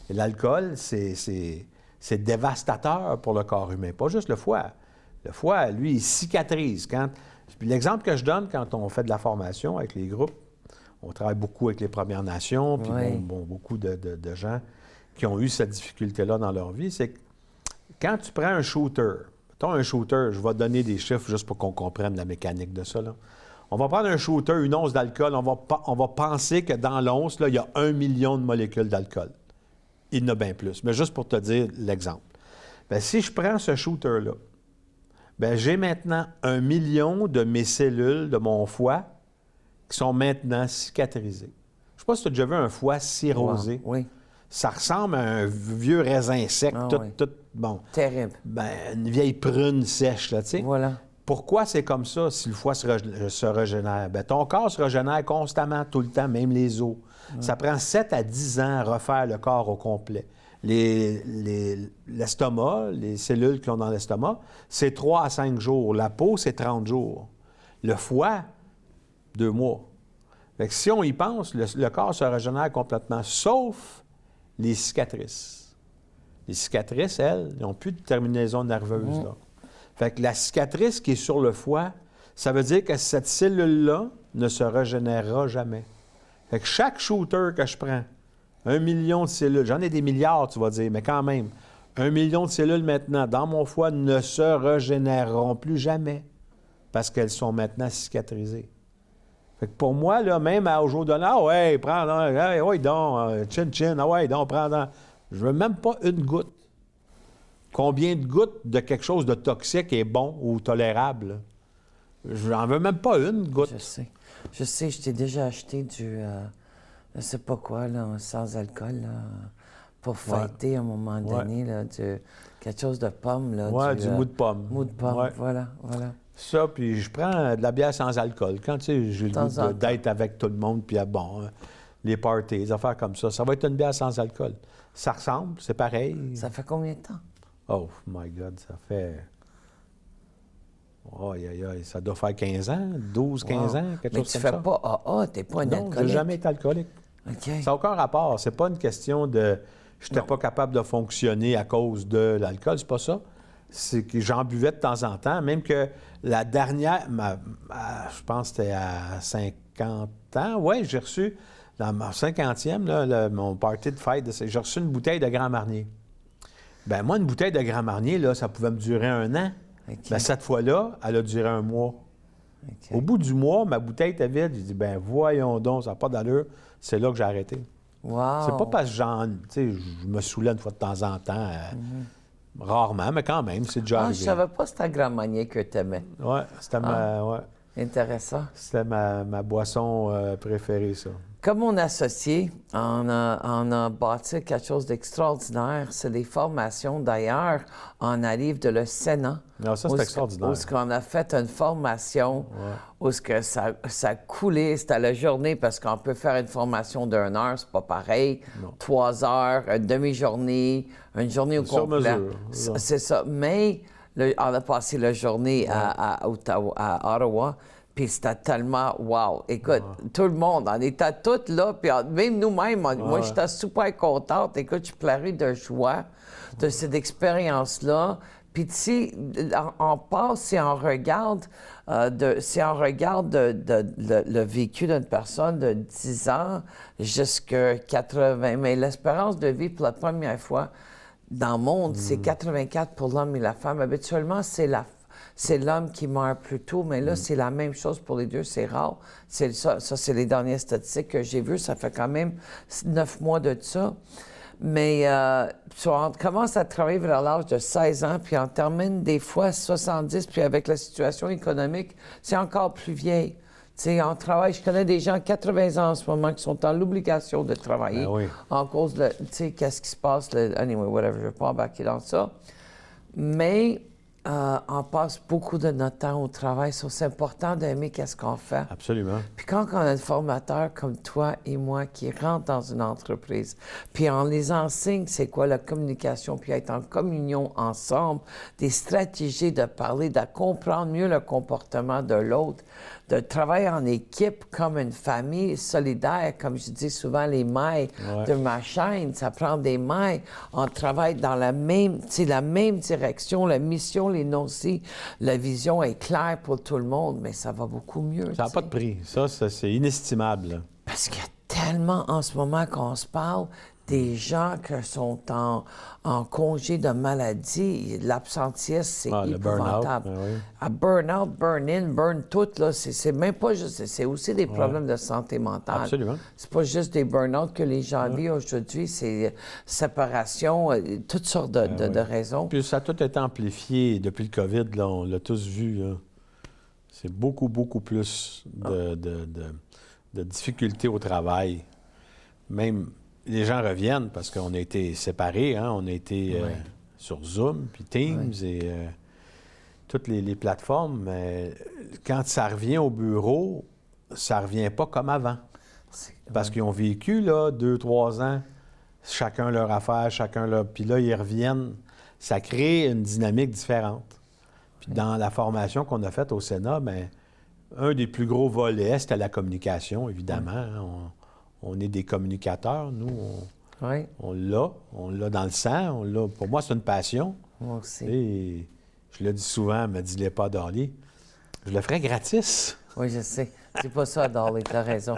Et l'alcool, c'est dévastateur pour le corps humain, pas juste le foie. Le foie, lui, il cicatrise. Puis l'exemple que je donne quand on fait de la formation avec les groupes, on travaille beaucoup avec les Premières Nations, puis beaucoup de gens qui ont eu cette difficulté-là dans leur vie, c'est que quand tu prends un shooter, je vais donner des chiffres juste pour qu'on comprenne la mécanique de ça, là. On va prendre un shooter, une once d'alcool, on va penser que dans l'once, là, il y a 1 million de molécules d'alcool. Il y en a bien plus. Mais juste pour te dire l'exemple. Bien, si je prends ce shooter-là, bien, j'ai maintenant 1 million de mes cellules de mon foie qui sont maintenant cicatrisées. Je ne sais pas si tu as déjà vu un foie cirrhosé. Wow. Oui. Ça ressemble à un vieux raisin sec, tout bon. Terrible. Ben, une vieille prune sèche, là, tu sais. Voilà. Pourquoi c'est comme ça si le foie se régénère? Bien, ton corps se régénère constamment, tout le temps, même les os. Ça prend 7 à 10 ans à refaire le corps au complet. L'estomac, les cellules qui ont dans l'estomac, c'est 3 à 5 jours. La peau, c'est 30 jours. Le foie, 2 mois. Fait que si on y pense, le corps se régénère complètement, sauf les cicatrices. Les cicatrices, elles, n'ont plus de terminaison nerveuse, là. Fait que la cicatrice qui est sur le foie, ça veut dire que cette cellule-là ne se régénérera jamais. Fait que chaque shooter que je prends, 1 million de cellules, j'en ai des milliards, tu vas dire, mais quand même, 1 million de cellules maintenant dans mon foie ne se régénéreront plus jamais parce qu'elles sont maintenant cicatrisées. Fait que pour moi, là, même au jour de l'an, ouais, prends donc, ouais, donc, chin, ouais, donc, prends donc. Je veux même pas une goutte. Combien de gouttes de quelque chose de toxique est bon ou tolérable? Je n'en veux même pas une goutte. Je sais, je t'ai déjà acheté du, je sais pas quoi, là, sans alcool, là, pour fêter à un moment donné, là, quelque chose de pomme, là. Oui, du mou de pomme. Mou de pomme, voilà. Ça, puis je prends de la bière sans alcool. Quand, tu sais, j'ai le goût d'être avec tout le monde, puis bon, les parties, des affaires comme ça, ça va être une bière sans alcool. Ça ressemble, c'est pareil. Ça fait combien de temps? Oh, my God, ça fait... ça doit faire 15 ans, 12, 15 ans, quelque chose comme ça. Mais tu fais pas AA, t'es pas un alcoolique. Non, j'ai jamais été alcoolique. OK. Ça n'a aucun rapport. C'est pas une question de... Je n'étais pas capable de fonctionner à cause de l'alcool, c'est pas ça. C'est que j'en buvais de temps en temps, même que la dernière... je pense que c'était à 50 ans. Oui, j'ai reçu, dans ma 50e, là, mon party de fête, j'ai reçu une bouteille de Grand Marnier. Bien, moi, une bouteille de Grand Marnier, là, ça pouvait me durer 1 an. Okay. Bien, cette fois-là, elle a duré 1 mois. Okay. Au bout du mois, ma bouteille était vide. J'ai dit, bien, voyons donc, ça n'a pas d'allure. C'est là que j'ai arrêté. Wow. C'est pas parce que je me saoulais une fois de temps en temps. Rarement, mais quand même, c'est déjà Ah, je arrivé. savais pas que c'était Grand Marnier que tu aimais. Ouais, Intéressant. c'était ma boisson préférée, ça. Comme mon associé, on a bâti quelque chose d'extraordinaire. C'est des formations. D'ailleurs, on arrive de le Sénat. Non, ça, c'est extraordinaire. Où on a fait une formation, Ouais. où ça coulait. C'était la journée, parce qu'on peut faire une formation d'1 heure, c'est pas pareil. Non. 3 heures, une demi-journée, une journée au Sur complet. mesure. C'est ça. Mais on a passé la journée à Ottawa. Puis c'était tellement wow. Écoute, tout le monde, on était tous là, puis même nous-mêmes, moi, j'étais super contente. Écoute, je pleurais de joie de cette expérience-là. Puis tu sais, on passe et on regarde, le vécu d'une personne de 10 ans jusqu'à 80. Mais l'espérance de vie pour la première fois dans le monde, c'est 84 pour l'homme et la femme. Habituellement, c'est l'homme qui meurt plus tôt, mais là, c'est la même chose pour les deux, c'est rare. Ça, c'est les dernières statistiques que j'ai vues, ça fait quand même 9 mois de ça. Mais on commence à travailler vers l'âge de 16 ans, puis on termine des fois à 70, puis avec la situation économique, c'est encore plus vieille. Tu sais, on travaille, je connais des gens à 80 ans en ce moment qui sont dans l'obligation de travailler en cause de, tu sais, qu'est-ce qui se passe, anyway, whatever, je ne vais pas embarquer dans ça. Mais on passe beaucoup de notre temps au travail, c'est important d'aimer qu'est-ce qu'on fait. Absolument. Puis quand on a un formateur comme toi et moi qui rentre dans une entreprise, puis on les enseigne c'est quoi la communication, puis être en communion ensemble, des stratégies de parler, de comprendre mieux le comportement de l'autre, de travailler en équipe comme une famille solidaire, comme je dis souvent, les mailles de ma chaîne, ça prend des mailles. On travaille dans la même direction, la mission, les notions, la vision est claire pour tout le monde, mais ça va beaucoup mieux. Ça n'a pas de prix. Ça, c'est inestimable. Là. Parce qu'il y a tellement, en ce moment qu'on se parle, des gens qui sont en congé de maladie. L'absentisme, c'est épouvantable. Le burn-out, Burn-out, burn-in, burn-tout, là, c'est même pas juste... C'est aussi des problèmes de santé mentale. Absolument. C'est pas juste des burn-out que les gens vivent aujourd'hui, c'est séparation, toutes sortes de raisons. Puis ça a tout été amplifié depuis le COVID, là, on l'a tous vu. Là. C'est beaucoup, beaucoup plus de difficultés au travail. Même... Les gens reviennent parce qu'on a été séparés, hein? On a été sur Zoom, puis Teams et toutes les plateformes. Mais quand ça revient au bureau, ça revient pas comme avant. Parce qu'ils ont vécu, là, 2-3 ans, chacun leur affaire, chacun leur... Puis là, ils reviennent. Ça crée une dynamique différente. Puis dans la formation qu'on a faite au Sénat, bien, un des plus gros volets, c'était la communication, évidemment. Hein? On est des communicateurs, nous, on l'a dans le sang, pour moi, c'est une passion. Moi aussi. Et je le dis souvent, me dis-le pas, Dolly, je le ferais gratis. Oui, je sais. C'est pas ça, Dolly, t'as raison.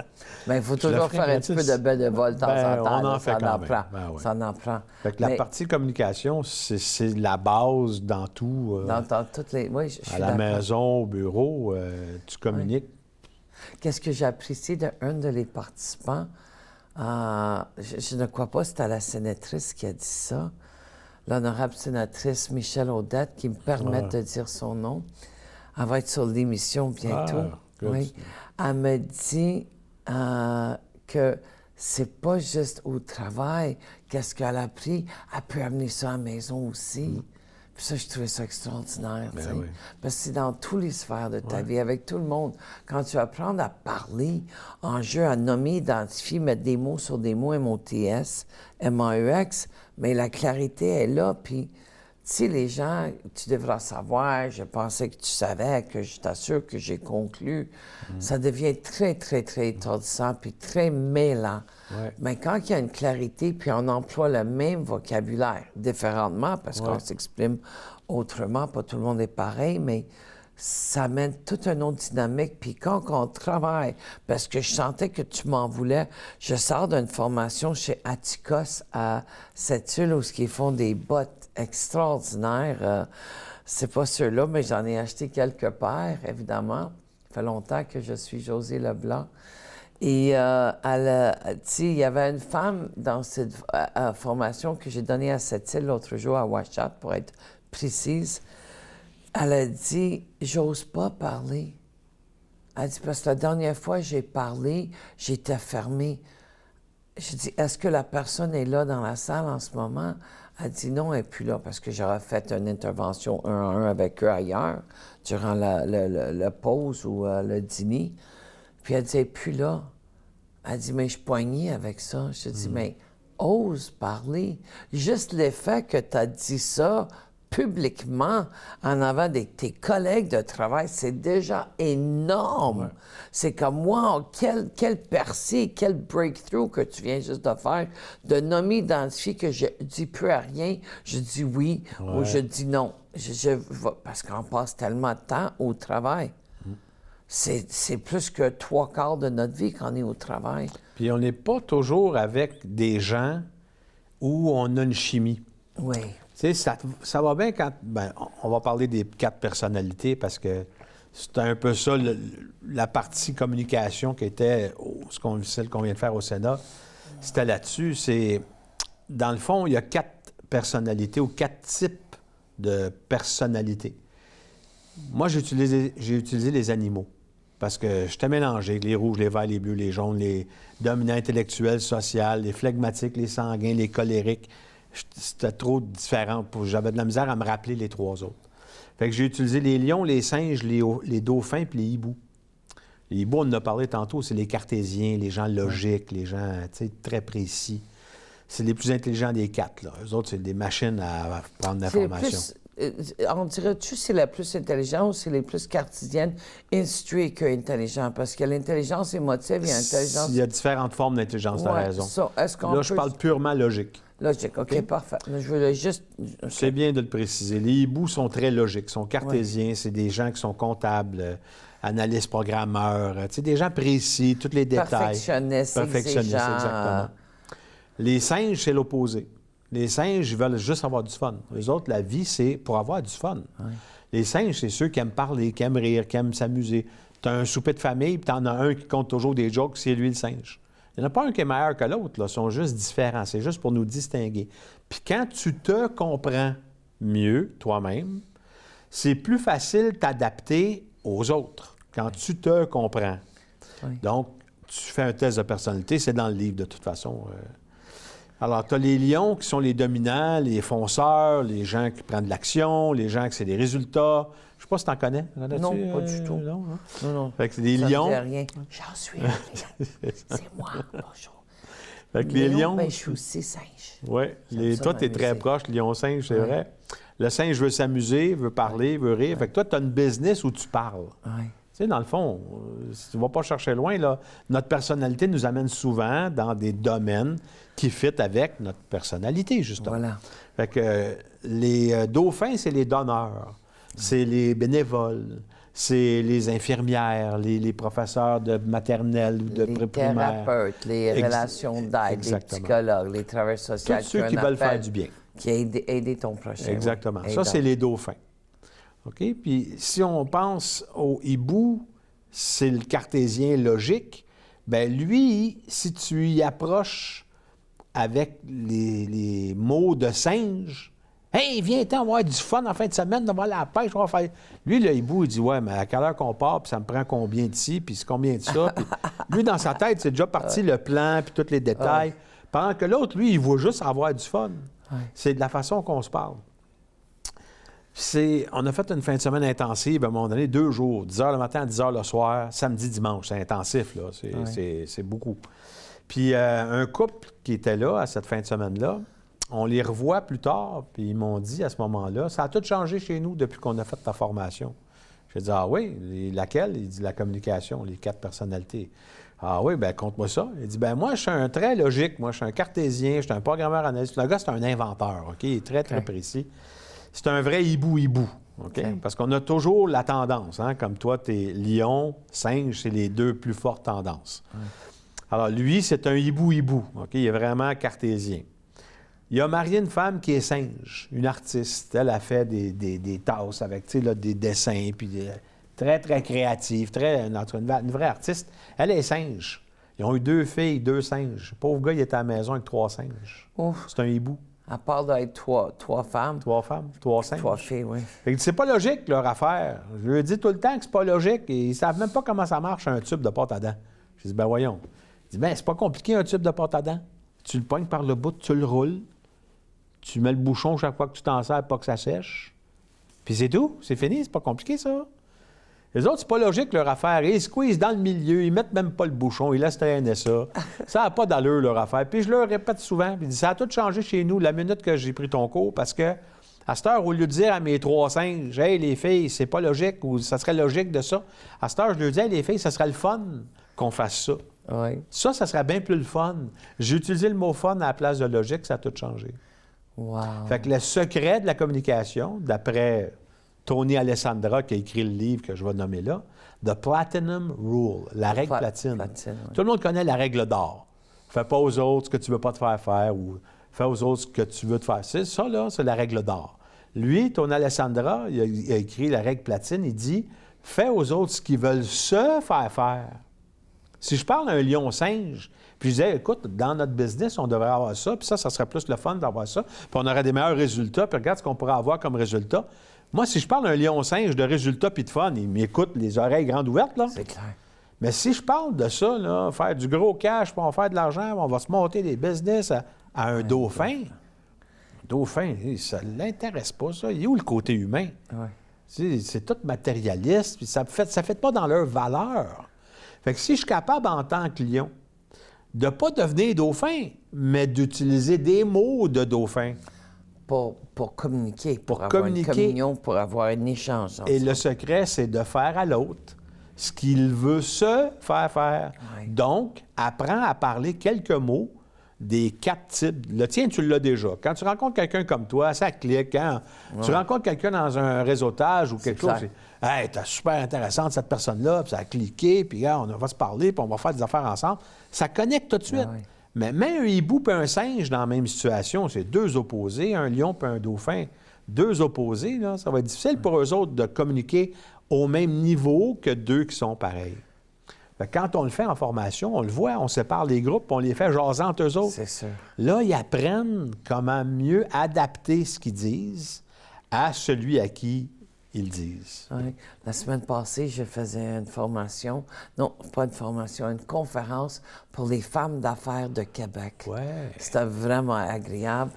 Mais il faut toujours faire un petit peu de bénévole de temps en temps. On en fait quand même. Ça en prend. Fait que la partie communication, c'est la base dans tout. Dans toutes les... Oui, je suis à la maison, au bureau, tu communiques. Qu'est-ce que j'apprécie d'un de les participants? Je ne crois pas que c'était la sénatrice qui a dit ça. L'honorable sénatrice Michèle Audette, qui me permet de dire son nom. Elle va être sur l'émission bientôt. Oui. Elle me dit que c'est pas juste au travail. Qu'est-ce qu'elle a appris? Elle peut amener ça à la maison aussi. Puis ça, je trouvais ça extraordinaire, tu sais. Parce que c'est dans toutes les sphères de ta vie, avec tout le monde. Quand tu apprends à parler, en jeu, à nommer, identifier, mettre des mots sur des mots, M-O-T-S, M-A-E-X, mais la clarité est là, puis... Tu sais, les gens, tu devras savoir, je pensais que tu savais, que je t'assure que j'ai conclu. Ça devient très, très, très étourdissant, puis très mêlant. Mais quand il y a une clarité, puis on emploie le même vocabulaire, différemment, parce qu'on s'exprime autrement, pas tout le monde est pareil, mais ça amène toute une autre dynamique. Puis quand on travaille, parce que je sentais que tu m'en voulais, je sors d'une formation chez Atticos à Sept-Îles où ils font des bottes extraordinaires. C'est pas ceux-là, mais j'en ai acheté quelques paires, évidemment. Ça fait longtemps que je suis Josée Leblanc. Et il y avait une femme dans cette formation que j'ai donnée à cette île l'autre jour à Ouachat, pour être précise. Elle a dit « J'ose pas parler ». Elle dit « Parce que la dernière fois j'ai parlé, j'étais fermée ». J'ai dit « Est-ce que la personne est là dans la salle en ce moment ?» Elle dit « Non, elle n'est plus là parce que j'aurais fait une intervention 1 à 1 avec eux ailleurs durant la pause ou le dîner. » Puis elle dit « Elle n'est plus là. » Elle dit « Mais je suis poignée avec ça. » Je dis « Mais ose parler. Juste le fait que tu as dit ça publiquement en avant de tes collègues de travail, c'est déjà énorme. Ouais. C'est comme, wow, quel percée, quel breakthrough que tu viens juste de faire, de nommer, identifier que je dis plus à rien, je dis oui ou je dis non. Parce qu'on passe tellement de temps au travail. C'est plus que 3/4 de notre vie qu'on est au travail. Puis on n'est pas toujours avec des gens où on a une chimie. Oui. Tu sais, ça va bien quand... Bien, on va parler des 4 personnalités parce que c'était un peu ça, la partie communication qui était celle qu'on vient de faire au Sénat. C'était là-dessus. C'est... Dans le fond, il y a 4 personnalités ou 4 types de personnalités. Moi, j'ai utilisé les animaux parce que j'étais mélangé. Les rouges, les verts, les bleus, les jaunes, les dominants intellectuels, sociaux, les flegmatiques, les sanguins, les colériques. C'était trop différent. J'avais de la misère à me rappeler les 3 autres. Fait que j'ai utilisé les lions, les singes, les dauphins puis les hiboux. Les hiboux, on en a parlé tantôt, c'est les cartésiens, les gens logiques, les gens très précis. C'est les plus intelligents des 4. Là. Eux autres, c'est des machines à prendre l'information. On dirait-tu c'est la plus intelligente ou c'est les plus cartésiennes instruits qu'intelligents? Parce que l'intelligence émotive, il y a l'intelligence... Il y a différentes formes d'intelligence, tu as raison. Là, je parle purement logique. Logique, OK, parfait. Je veux juste... C'est bien de le préciser. Les hiboux sont très logiques, sont cartésiens. C'est des gens qui sont comptables, analystes, programmeurs, des gens précis, tous les détails. Perfectionnistes, exactement. Les singes, c'est l'opposé. Les singes, ils veulent juste avoir du fun. Les autres, la vie, c'est pour avoir du fun. Oui. Les singes, c'est ceux qui aiment parler, qui aiment rire, qui aiment s'amuser. Tu as un souper de famille, puis tu en as un qui compte toujours des jokes, c'est lui le singe. Il n'y en a pas un qui est meilleur que l'autre, ils sont juste différents. C'est juste pour nous distinguer. Puis quand tu te comprends mieux, toi-même, c'est plus facile de t'adapter aux autres quand tu te comprends. Oui. Donc, tu fais un test de personnalité, c'est dans le livre de toute façon. Alors, tu as les lions qui sont les dominants, les fonceurs, les gens qui prennent de l'action, les gens qui c'est des résultats. Je ne sais pas si tu en connais. Non, pas du tout. Non, hein? Non. Fait que c'est des lions. Ça me dit rien. J'en suis un. C'est moi. Bonjour. Fait que les lions. Ben, je suis aussi singe. Oui. Toi, tu es très proche, lion-singe, c'est vrai. Le singe veut s'amuser, veut parler, veut rire. Fait que toi, tu as une business où tu parles. Oui. Tu sais, dans le fond, tu ne vas pas chercher loin, là. Notre personnalité nous amène souvent dans des domaines qui fit avec notre personnalité, justement. Voilà. Fait que les dauphins, c'est les donneurs, c'est les bénévoles, c'est les infirmières, les professeurs de maternelle ou de primaire. Les thérapeutes, les relations d'aide, les psychologues, les travailleurs sociaux. Tous ceux qui veulent faire du bien. Qui aider ton prochain. Exactement. Ça, c'est les dauphins. OK? Puis si on pense au hibou, c'est le cartésien logique. Bien, lui, si tu y approches avec les mots de singe, « Hey, viens-t'en avoir du fun en fin de semaine, on va aller à la pêche, on va faire... » Lui, le hibou, il dit « Ouais, mais à quelle heure qu'on part, puis ça me prend combien d'ici, puis c'est combien de ça? » Puis lui, dans sa tête, c'est déjà parti le plan, puis tous les détails. Pendant que l'autre, lui, il veut juste avoir du fun. C'est de la façon qu'on se parle. On a fait une fin de semaine intensive, à un moment donné, 2 jours, 10 h le matin, 10 h le soir, samedi, dimanche. C'est intensif, là. C'est beaucoup. Puis un couple qui était là à cette fin de semaine-là, on les revoit plus tard, puis ils m'ont dit à ce moment-là, ça a tout changé chez nous depuis qu'on a fait ta formation. J'ai dit, ah oui, laquelle? Il dit, la communication, les 4 personnalités. Ah oui, bien, compte-moi ça. Il dit, bien, moi, je suis un très logique, moi, je suis un cartésien, je suis un programmeur analyste. Le gars, c'est un inventeur, OK? Il est très, très précis. C'est un vrai hibou-hibou, OK? Parce qu'on a toujours la tendance, hein? Comme toi, tu es lion, singe, c'est les 2 plus fortes tendances. Alors, lui, c'est un hibou-hibou, OK? Il est vraiment cartésien. Il a marié une femme qui est singe, une artiste. Elle a fait des tasses avec, tu sais, là, des dessins, puis très, très créative, une vraie artiste. Elle est singe. Ils ont eu 2 filles, 2 singes. Le pauvre gars, il était à la maison avec 3 singes. Ouf. C'est un hibou. À part d'être trois femmes, 3 femmes, 3 singes. 3 filles, oui. Fait que c'est pas logique, leur affaire. Je leur dis tout le temps que c'est pas logique. Et ils savent même pas comment ça marche, un tube de pâte à dents. Je dis, ben voyons. Il dit, ben c'est pas compliqué, un tube de pâte à dents. Tu le pognes par le bout, tu le roules. Tu mets le bouchon chaque fois que tu t'en sers, pas que ça sèche. Puis c'est tout. C'est fini. C'est pas compliqué, ça. Les autres, c'est pas logique, leur affaire. Ils squeezent dans le milieu, ils mettent même pas le bouchon, ils laissent traîner ça. Ça n'a pas d'allure, leur affaire. Puis je leur répète souvent, puis ça a tout changé chez nous la minute que j'ai pris ton cours, parce que à cette heure, au lieu de dire à mes 3 singes, « Hey, les filles, c'est pas logique » ou « Ça serait logique de ça », à cette heure, je leur dis, « Hey, les filles, ça serait le fun qu'on fasse ça. » Oui. Ça serait bien plus le fun. J'ai utilisé le mot « fun » à la place de « logique », ça a tout changé. Wow. Fait que le secret de la communication, d'après Tony Alessandra, qui a écrit le livre que je vais nommer là, The Platinum Rule, la règle platine. Oui. Tout le monde connaît la règle d'or. Fais pas aux autres ce que tu veux pas te faire faire ou fais aux autres ce que tu veux te faire. C'est ça, là, c'est la règle d'or. Lui, Tony Alessandra, il a écrit la règle platine, il dit « Fais aux autres ce qu'ils veulent se faire faire. » Si je parle d'un lion-singe, puis je disais, écoute, dans notre business, on devrait avoir ça, puis ça serait plus le fun d'avoir ça, puis on aurait des meilleurs résultats, puis regarde ce qu'on pourrait avoir comme résultat. Moi, si je parle d'un lion-singe de résultats puis de fun, il m'écoute les oreilles grandes ouvertes, là. C'est clair. Mais si je parle de ça, là, faire du gros cash, puis on va faire de l'argent, on va se monter des business à un dauphin. Dauphin, ça ne l'intéresse pas, ça. Il est où le côté humain? Oui. C'est tout matérialiste, puis ça fait pas dans leur valeur. Fait que si je suis capable, en tant que lion, de ne pas devenir dauphin, mais d'utiliser des mots de dauphin. Pour communiquer, pour avoir communiquer. une communion, pour avoir un échange. Et ensemble. le secret, c'est de faire à l'autre ce qu'il veut se faire faire. Oui. Donc, apprends à parler quelques mots des 4 types. Le tien, tu l'as déjà. Quand tu rencontres quelqu'un comme toi, ça clique. Hein? Tu rencontres quelqu'un dans un réseautage ou quelque chose, clair. c'est « Hey, t'es super intéressante cette personne-là, puis ça a cliqué, puis on va se parler, puis on va faire des affaires ensemble. » Ça connecte tout de suite. oui. Mais même un hibou et un singe dans la même situation, c'est 2 opposés, un lion et un dauphin, 2 opposés, là, ça va être difficile pour eux autres de communiquer au même niveau que 2 qui sont pareils. Fait que quand on le fait en formation, on le voit, on sépare les groupes, on les fait jaser entre eux autres. C'est sûr. Là, ils apprennent comment mieux adapter ce qu'ils disent à celui à qui ils disent. Oui. La semaine passée, je faisais une formation, non, pas une formation, une conférence pour les femmes d'affaires de Québec. Ouais. C'était vraiment agréable.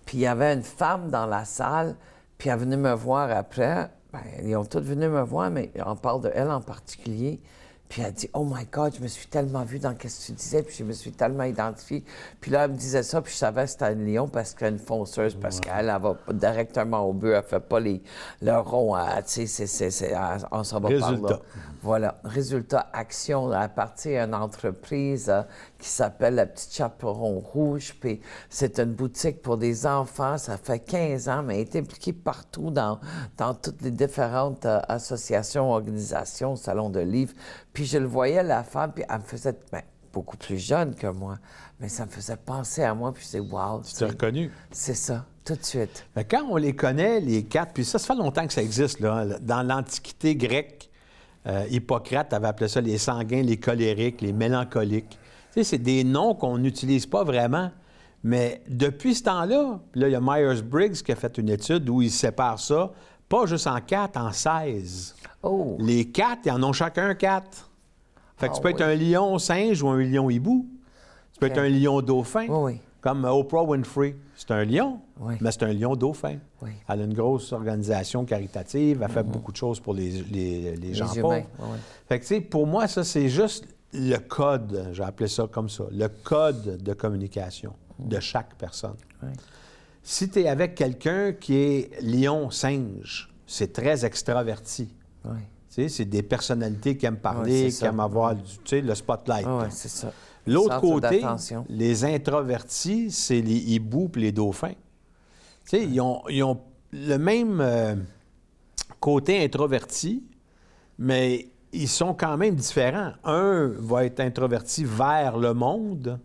Puis il y avait une femme dans la salle, puis elle venait me voir après. Bien, ils ont toutes venu me voir, mais on parle de elle en particulier. Puis elle dit « Oh my God, je me suis tellement vue dans ce que tu disais, puis je me suis tellement identifiée. » Puis là, elle me disait ça, puis je savais que c'était un lion parce qu'elle est une fonceuse, parce qu'elle va directement au but, elle fait pas le rond, tu sais, on s'en va par là. Voilà. Résultat, action, elle appartient à une entreprise qui s'appelle La Petite Chaperon Rouge, puis c'est une boutique pour des enfants, ça fait 15 ans, mais elle est impliquée partout dans toutes les différentes associations, organisations, salons de livres. Puis je le voyais, la femme, puis elle me faisait beaucoup plus jeune que moi, mais ça me faisait penser à moi, puis je disais, wow. Tu t'es reconnu? C'est ça, tout de suite. Mais quand on les connaît, les 4, puis ça fait longtemps que ça existe, là, dans l'Antiquité grecque, Hippocrate avait appelé ça les sanguins, les colériques, les mélancoliques. Tu sais, c'est des noms qu'on n'utilise pas vraiment. Mais depuis ce temps-là, puis là, il y a Myers-Briggs qui a fait une étude où il sépare ça, pas juste en 4, en 16. Oh! Les 4, ils en ont chacun 4. Fait que tu peux être oui. un lion singe ou un lion hibou. Tu peux être un lion dauphin. Oui, oui. Comme Oprah Winfrey. C'est un lion, Oui. mais c'est un lion dauphin. Oui. Elle a une grosse organisation caritative. Elle fait beaucoup de choses pour les gens humains, pauvres. oui. Fait que, tu sais, pour moi, ça, c'est juste le code, j'ai appelé ça comme ça, le code de communication de chaque personne. Oui. Si tu es avec quelqu'un qui est lion-singe, c'est très extraverti. Oui. Tu sais, c'est des personnalités qui aiment parler, c'est ça. qui aiment avoir le spotlight. Oui, c'est ça. L'autre Centre côté, d'attention. les introvertis, c'est les hiboux et les dauphins. Tu sais, ils ont le même côté introverti, mais ils sont quand même différents. Un va être introverti vers le monde,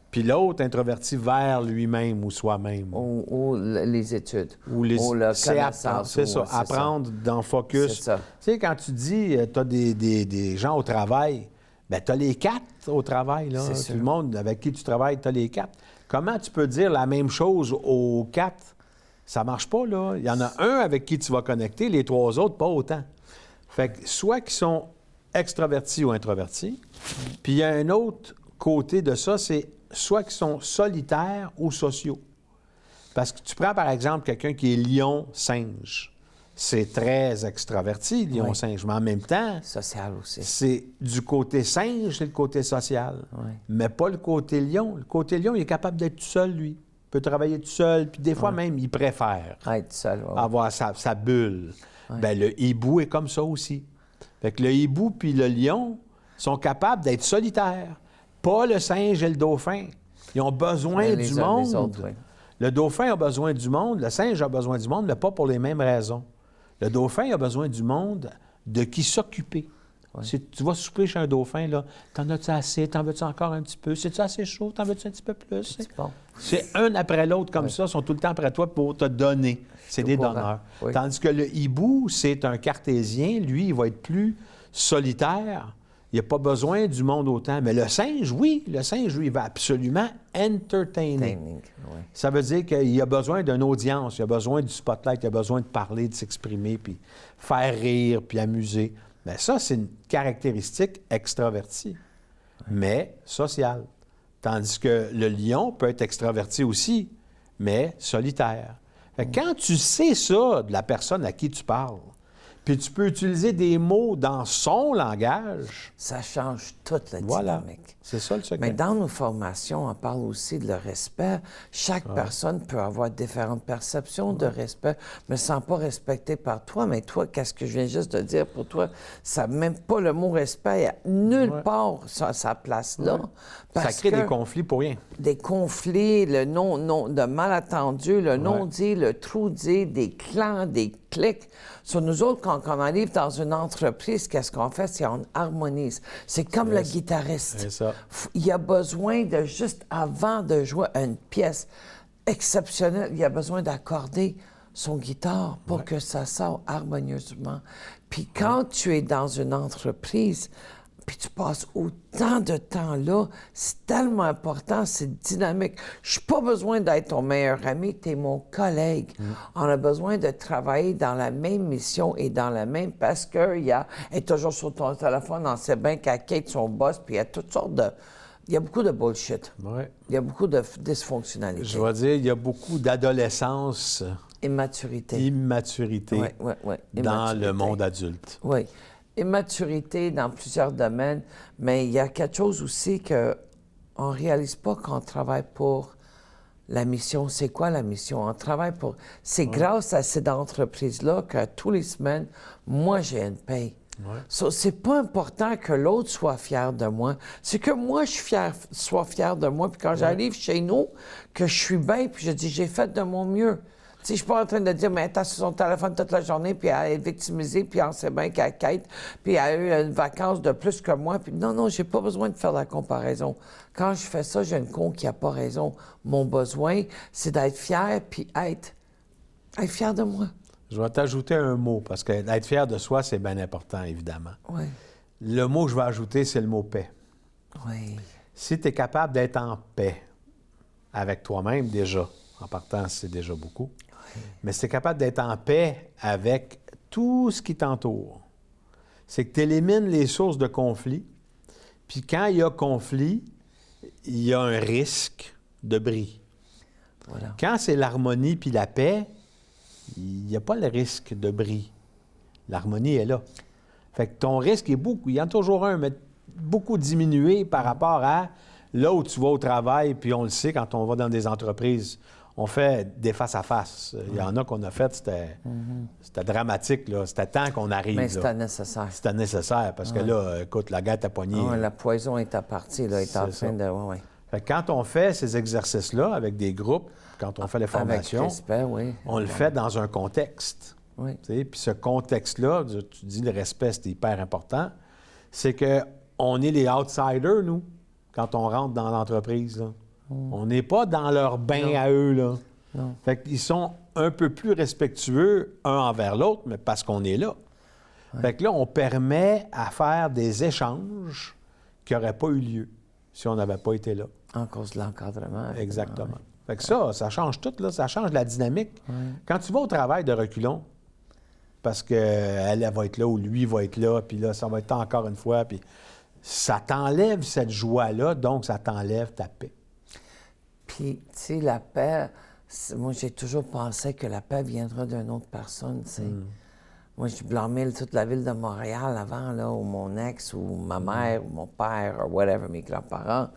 puis l'autre introverti vers lui-même ou soi-même. Ou les études. Ou les... Ou la c'est connaissance. c'est ça, apprendre dans focus. C'est ça. Tu sais, quand tu dis, tu as des gens au travail, Bien, tu as les 4 au travail. Là. C'est Tout sûr. le monde avec qui tu travailles, tu as les 4. Comment tu peux dire la même chose aux 4? Ça marche pas, là. Il y en a un avec qui tu vas connecter, les 3 autres, pas autant. Fait que soit qu'ils sont extravertis ou introvertis, puis il y a un autre côté de ça, c'est soit qu'ils sont solitaires ou sociaux. Parce que tu prends, par exemple, quelqu'un qui est lion-singe. C'est très extraverti, lion-singe, mais en même temps, Social aussi. c'est du côté singe, c'est le côté social. Oui. Mais pas le côté lion. Le côté lion, il est capable d'être tout seul, lui. Il peut travailler tout seul, puis des fois même, il préfère Être seul, ouais. avoir sa bulle. Bien, le hibou est comme ça aussi. Fait que le hibou puis le lion sont capables d'être solitaires. Pas le singe et le dauphin. Ils ont besoin Mais du les monde. autres, oui. Le dauphin a besoin du monde, le singe a besoin du monde, mais pas pour les mêmes raisons. Le dauphin a besoin du monde de qui s'occuper. Ouais. Si tu vas souper chez un dauphin, là, t'en as-tu assez? T'en veux-tu encore un petit peu? C'est-tu assez chaud? T'en veux-tu un petit peu plus? C'est bon. C'est un après l'autre comme ça, sont tout le temps après toi pour te donner. C'est des au courant. donneurs. Oui. Tandis que le hibou, c'est un cartésien. Lui, il va être plus solitaire. Il n'a pas besoin du monde autant. Mais le singe, oui, le singe, lui, il va absolument entertainer. Training, ouais. Ça veut dire qu'il a besoin d'une audience, il a besoin du spotlight, il a besoin de parler, de s'exprimer, puis faire rire, puis amuser. Bien, ça, c'est une caractéristique extravertie, mais sociale. Tandis que le lion peut être extraverti aussi, mais solitaire. Fait que quand tu sais ça de la personne à qui tu parles, puis tu peux utiliser des mots dans son langage, Ça change toute la voilà, dynamique. c'est ça le secret. Mais dans nos formations, on parle aussi de le respect. Chaque personne peut avoir différentes perceptions de respect, mais sans pas respecter par toi. Mais toi, qu'est-ce que je viens juste de dire pour toi? Ça même pas le mot respect, il y a nulle part sa place là. Ça Parce crée que des conflits pour rien. des conflits, le non de malentendu, le non-dit, le trop-dit, des clans, des clics. Sur nous autres, quand on arrive dans une entreprise, qu'est-ce qu'on fait? C'est on harmonise. C'est comme le guitariste. C'est ça. Il a besoin de juste avant de jouer une pièce exceptionnelle, il a besoin d'accorder son guitare pour que ça sorte harmonieusement. Puis quand tu es dans une entreprise, puis tu passes autant de temps là, c'est tellement important, c'est dynamique. Je n'ai pas besoin d'être ton meilleur ami, tu es mon collègue. On a besoin de travailler dans la même mission et dans la même... Parce qu'elle est toujours sur ton téléphone, on sait bien qu'elle quitte son boss, puis il y a toutes sortes de... Il y a beaucoup de bullshit. Ouais. Il y a beaucoup de dysfonctionnalité. Je vais dire, il y a beaucoup d'adolescence, Immaturité. immaturité Oui. dans le monde adulte. Oui. Immaturité dans plusieurs domaines, mais il y a quelque chose aussi qu'on ne réalise pas quand on travaille pour la mission. C'est quoi la mission? On travaille pour... C'est grâce à cette entreprise-là que tous les semaines, moi, j'ai une paye. Ouais. So, c'est pas important que l'autre soit fier de moi. C'est que moi, sois fier de moi. Puis quand j'arrive chez nous, que je suis bien, puis je dis, j'ai fait de mon mieux. Tu sais, je suis pas en train de dire, mais elle est sur son téléphone toute la journée, puis elle est victimisée, puis on sait bien qu'elle quête, puis elle a eu une vacance de plus que moi. Puis non, j'ai pas besoin de faire la comparaison. Quand je fais ça, j'ai une con qui a pas raison. Mon besoin, c'est d'être fier, puis être fier de moi. Je vais t'ajouter un mot, parce que d'être fier de soi, c'est bien important, évidemment. Oui. Le mot que je vais ajouter, c'est le mot paix. Oui. Si tu es capable d'être en paix avec toi-même, déjà, en partant, c'est déjà beaucoup, mais si tu es capable d'être en paix avec tout ce qui t'entoure, c'est que tu élimines les sources de conflit, puis quand il y a conflit, il y a un risque de bris. Voilà. Quand c'est l'harmonie puis la paix, il n'y a pas le risque de bris. L'harmonie est là. Fait que ton risque est beaucoup, il y en a toujours un, mais beaucoup diminué par rapport à là où tu vas au travail, puis on le sait quand on va dans des entreprises, on fait des face-à-face. Il y en a qu'on a fait, c'était dramatique, là. C'était temps qu'on arrive. Mais là. c'était nécessaire. C'était nécessaire, parce que là, écoute, la guette à poignée. Ah, la poison est à partir, là, est en C'est train ça. de... Ouais. Fait que quand on fait ces exercices-là avec des groupes, quand on fait les formations, Avec respect, oui. on le fait dans un contexte. Oui. Tu sais, puis ce contexte-là, tu dis le respect, c'est hyper important, c'est qu'on est les outsiders, nous, quand on rentre dans l'entreprise. Là. On n'est pas dans leur bain à eux. Là. Non. Fait qu'ils sont un peu plus respectueux un envers l'autre, mais parce qu'on est là. Fait que là, on permet à faire des échanges qui n'aurait pas eu lieu si on n'avait pas été là. En cause de l'encadrement. Exactement. Ouais. Fait que ça change tout, là. Ça change la dynamique. Ouais. Quand tu vas au travail de reculons, parce qu'elle va être là ou lui va être là, puis là, ça va être encore une fois, puis ça t'enlève cette joie-là, donc ça t'enlève ta paix. Puis, tu sais, la paix, moi, j'ai toujours pensé que la paix viendra d'une autre personne, tu sais. Moi, je blâmais toute la ville de Montréal avant, là, ou mon ex, ou ma mère, ou mon père, ou whatever, mes grands-parents.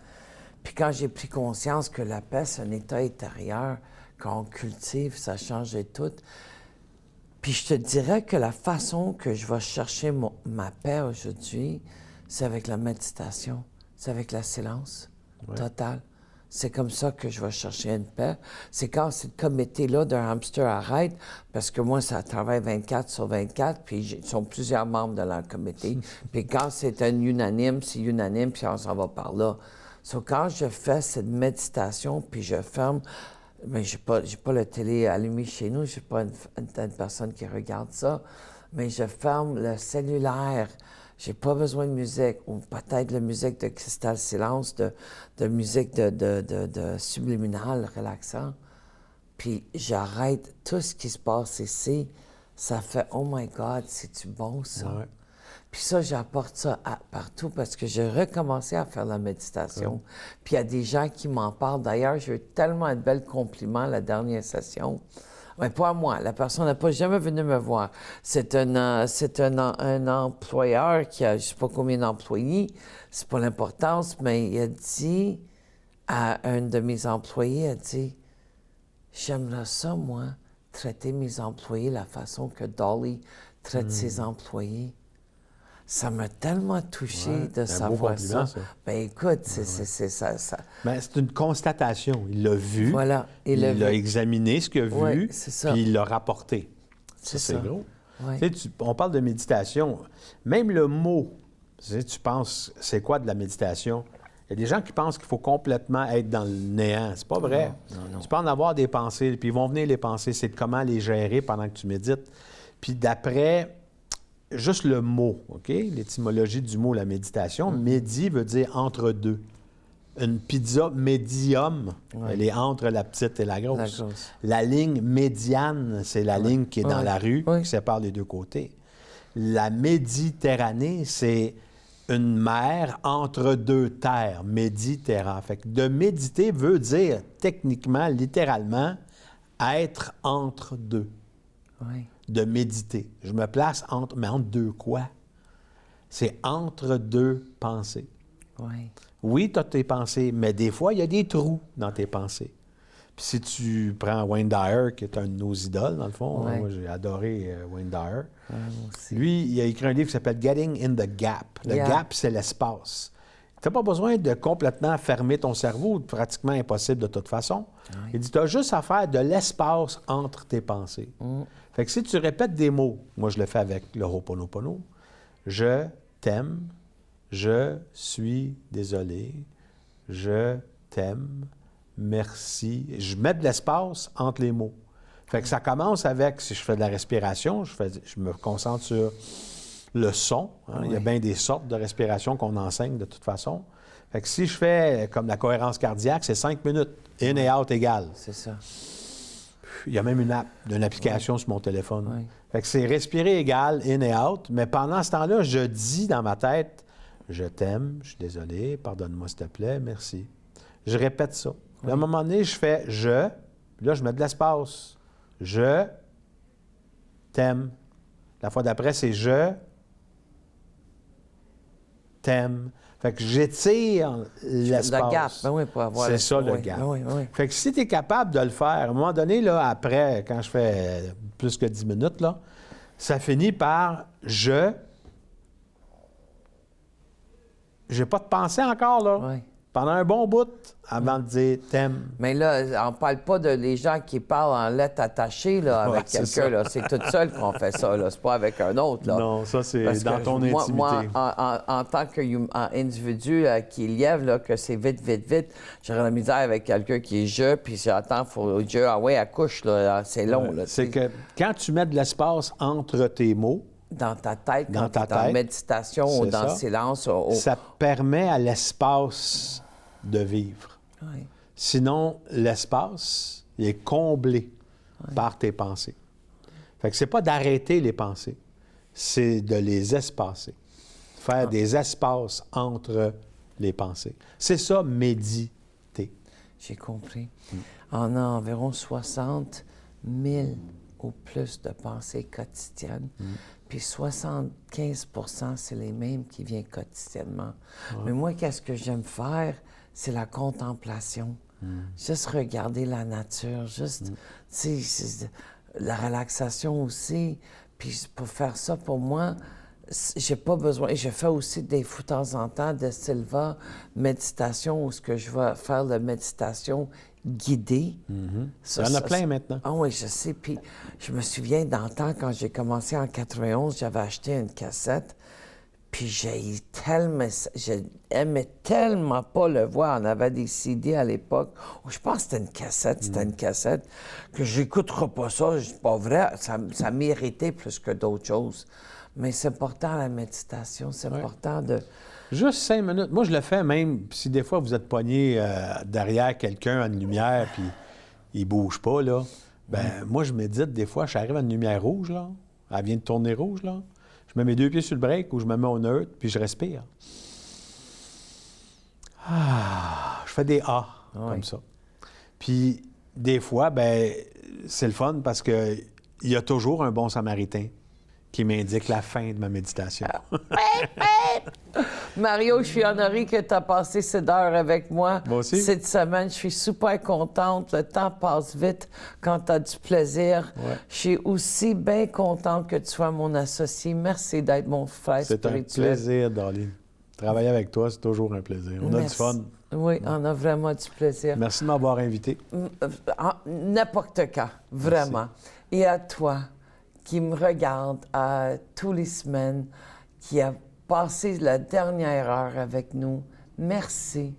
Puis quand j'ai pris conscience que la paix, c'est un état intérieur, quand on cultive, ça changeait tout. Puis je te dirais que la façon que je vais chercher ma paix aujourd'hui, c'est avec la méditation, c'est avec le silence total. C'est comme ça que je vais chercher une paix. C'est quand c'est le comité-là d'un hamster arrête, parce que moi, ça travaille 24 sur 24, puis ils sont plusieurs membres de leur comité. Puis quand c'est un unanime, c'est unanime, puis on s'en va par là. Quand je fais cette méditation, puis je ferme, mais j'ai pas la télé allumée chez nous, je suis pas une personne qui regarde ça, mais je ferme le cellulaire. J'ai pas besoin de musique, ou peut-être la musique de Cristal Silence, de musique de subliminal, relaxant. Puis j'arrête tout ce qui se passe ici. Ça fait « Oh my God, c'est-tu bon, ça? Ouais. » Puis ça, j'apporte ça partout parce que j'ai recommencé à faire la méditation. Puis il y a des gens qui m'en parlent. D'ailleurs, j'ai eu tellement de belles compliments la dernière session. Mais pas moi. La personne n'a pas jamais venu me voir. C'est un employeur qui a je ne sais pas combien d'employés. C'est pas l'importance, mais il a dit à un de mes employés, il a dit « J'aimerais ça, moi, traiter mes employés la façon que Dolly traite ses employés. » Ça m'a tellement touché de savoir ça. Ben écoute, c'est ça. Ben, c'est une constatation. Il l'a vu, voilà. Il a examiné ce qu'il a vu, puis il l'a rapporté. C'est gros. Ouais. Tu sais, on parle de méditation. Même le mot, tu penses, c'est quoi de la méditation? Il y a des gens qui pensent qu'il faut complètement être dans le néant. C'est pas vrai. Non. Tu peux en avoir des pensées, puis ils vont venir les pensées. C'est de comment les gérer pendant que tu médites. Puis d'après... Juste le mot, OK? L'étymologie du mot, la méditation. Médi veut dire entre deux. Une pizza médium, elle est entre la petite et la grosse. La ligne médiane, c'est la ligne qui est dans la rue, qui sépare les deux côtés. La Méditerranée, c'est une mer entre deux terres, Méditerranée. Fait que de méditer veut dire, techniquement, littéralement, être entre deux. Oui. De méditer. Je me place entre... Mais entre deux quoi? C'est entre deux pensées. Oui. Oui, tu as tes pensées, mais des fois, il y a des trous dans tes pensées. Puis si tu prends Wayne Dyer, qui est un de nos idoles, dans le fond, moi, j'ai adoré Wayne Dyer. Lui, il a écrit un livre qui s'appelle « Getting in the Gap ». Le gap, c'est l'espace. Tu n'as pas besoin de complètement fermer ton cerveau, pratiquement impossible de toute façon. Il dit, tu as juste à faire de l'espace entre tes pensées. Fait que si tu répètes des mots, moi je le fais avec le Ho'oponopono, je t'aime, je suis désolé, je t'aime, merci. Je mets de l'espace entre les mots. Fait que ça commence avec, si je fais de la respiration, je me concentre sur le son. Il y a bien des sortes de respiration qu'on enseigne de toute façon. Fait que si je fais comme la cohérence cardiaque, c'est 5 minutes. In et out égale. C'est ça. Il y a même une application sur mon téléphone. Fait que c'est respirer égal, in et out. Mais pendant ce temps-là, je dis dans ma tête, je t'aime, je suis désolé, pardonne-moi s'il te plaît, merci. Je répète ça. Puis à un moment donné, je fais je, puis là, je mets de l'espace. Je t'aime. La fois d'après, c'est je t'aime. Fait que j'étire l'espace. Le gap, ben oui, pour avoir c'est ça, le gap. Fait que si tu es capable de le faire, à un moment donné, là, après, quand je fais plus que 10 minutes, là, ça finit par je. J'ai pas de pensée encore, là. Pendant un bon bout, avant de dire t'aimes. Mais là, on parle pas de les gens qui parlent en lettres attachées là, avec quelqu'un. Là. C'est tout seul qu'on fait ça. Là. C'est pas avec un autre. Là. Non, ça, c'est dans ton intimité. Moi, en tant qu'individu qui lève, là, que c'est vite, j'aurais la misère avec quelqu'un qui est je, puis j'attends, faut je, accouche, là, c'est long. Là, c'est que quand tu mets de l'espace entre tes mots, dans ta tête, Dans quand tu ta es en tête, méditation ou c'est dans le ça. silence. Ça permet à l'espace de vivre. Oui. Sinon, l'espace, il est comblé par tes pensées. Fait que c'est pas d'arrêter les pensées, c'est de les espacer. Faire des espaces entre les pensées. C'est ça, méditer. J'ai compris. On a environ 60 000 ou plus de pensées quotidiennes. Puis 75 c'est les mêmes qui viennent quotidiennement. Mais moi, qu'est-ce que j'aime faire? C'est la contemplation. Juste regarder la nature, juste, tu sais, la relaxation aussi. Puis pour faire ça, pour moi, j'ai pas besoin. Et je fais aussi des fois de temps en temps de Silva méditation, où ce que je vais faire de méditation guidée. Il y en a plein maintenant. Ah oui, je sais. Puis je me souviens d'antan, quand j'ai commencé en 91, j'avais acheté une cassette. Puis j'aimais tellement pas le voir. On avait des CD à l'époque. Je pense que c'était une cassette, que j'écouterai pas ça. C'est pas vrai. Ça m'irritait plus que d'autres choses. Mais c'est important la méditation. C'est important de... Juste 5 minutes. Moi, je le fais même si des fois vous êtes pogné derrière quelqu'un à une lumière puis il bouge pas, là. Ben moi, je médite des fois. J'arrive à une lumière rouge, là. Elle vient de tourner rouge, là. Je mets mes 2 pieds sur le break ou je me mets au neutre, puis je respire. Je fais des A, comme ça. Puis, des fois, ben c'est le fun parce que il y a toujours un bon samaritain qui m'indique la fin de ma méditation. Mario, je suis honorée que tu as passé cette heure avec moi. Moi aussi. Cette semaine, je suis super contente. Le temps passe vite quand tu as du plaisir. Ouais. Je suis aussi bien contente que tu sois mon associé. Merci d'être mon frère C'est un spirituel. plaisir, Dolly. Travailler avec toi, c'est toujours un plaisir. On a du Merci. fun. Oui, on a vraiment du plaisir. Merci de m'avoir invité. N'importe quand, vraiment. Et à toi, qui me regarde tous les semaines, qui a passé la dernière heure avec nous, merci.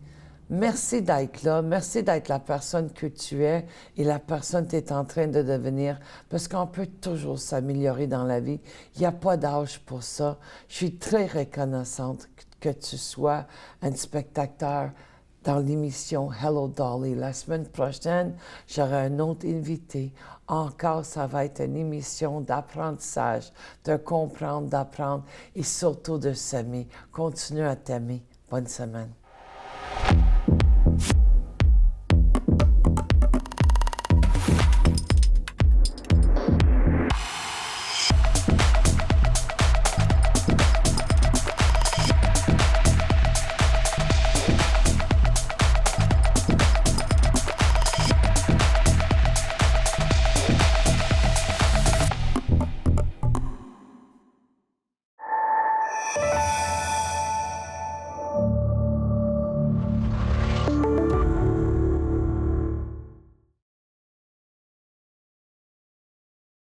Merci d'être là. Merci d'être la personne que tu es et la personne que tu es en train de devenir. Parce qu'on peut toujours s'améliorer dans la vie. Il n'y a pas d'âge pour ça. Je suis très reconnaissante que tu sois un spectateur dans l'émission Hello Dolly. La semaine prochaine, j'aurai un autre invité. Encore, ça va être une émission d'apprentissage, de comprendre, d'apprendre et surtout de s'aimer. Continue à t'aimer. Bonne semaine.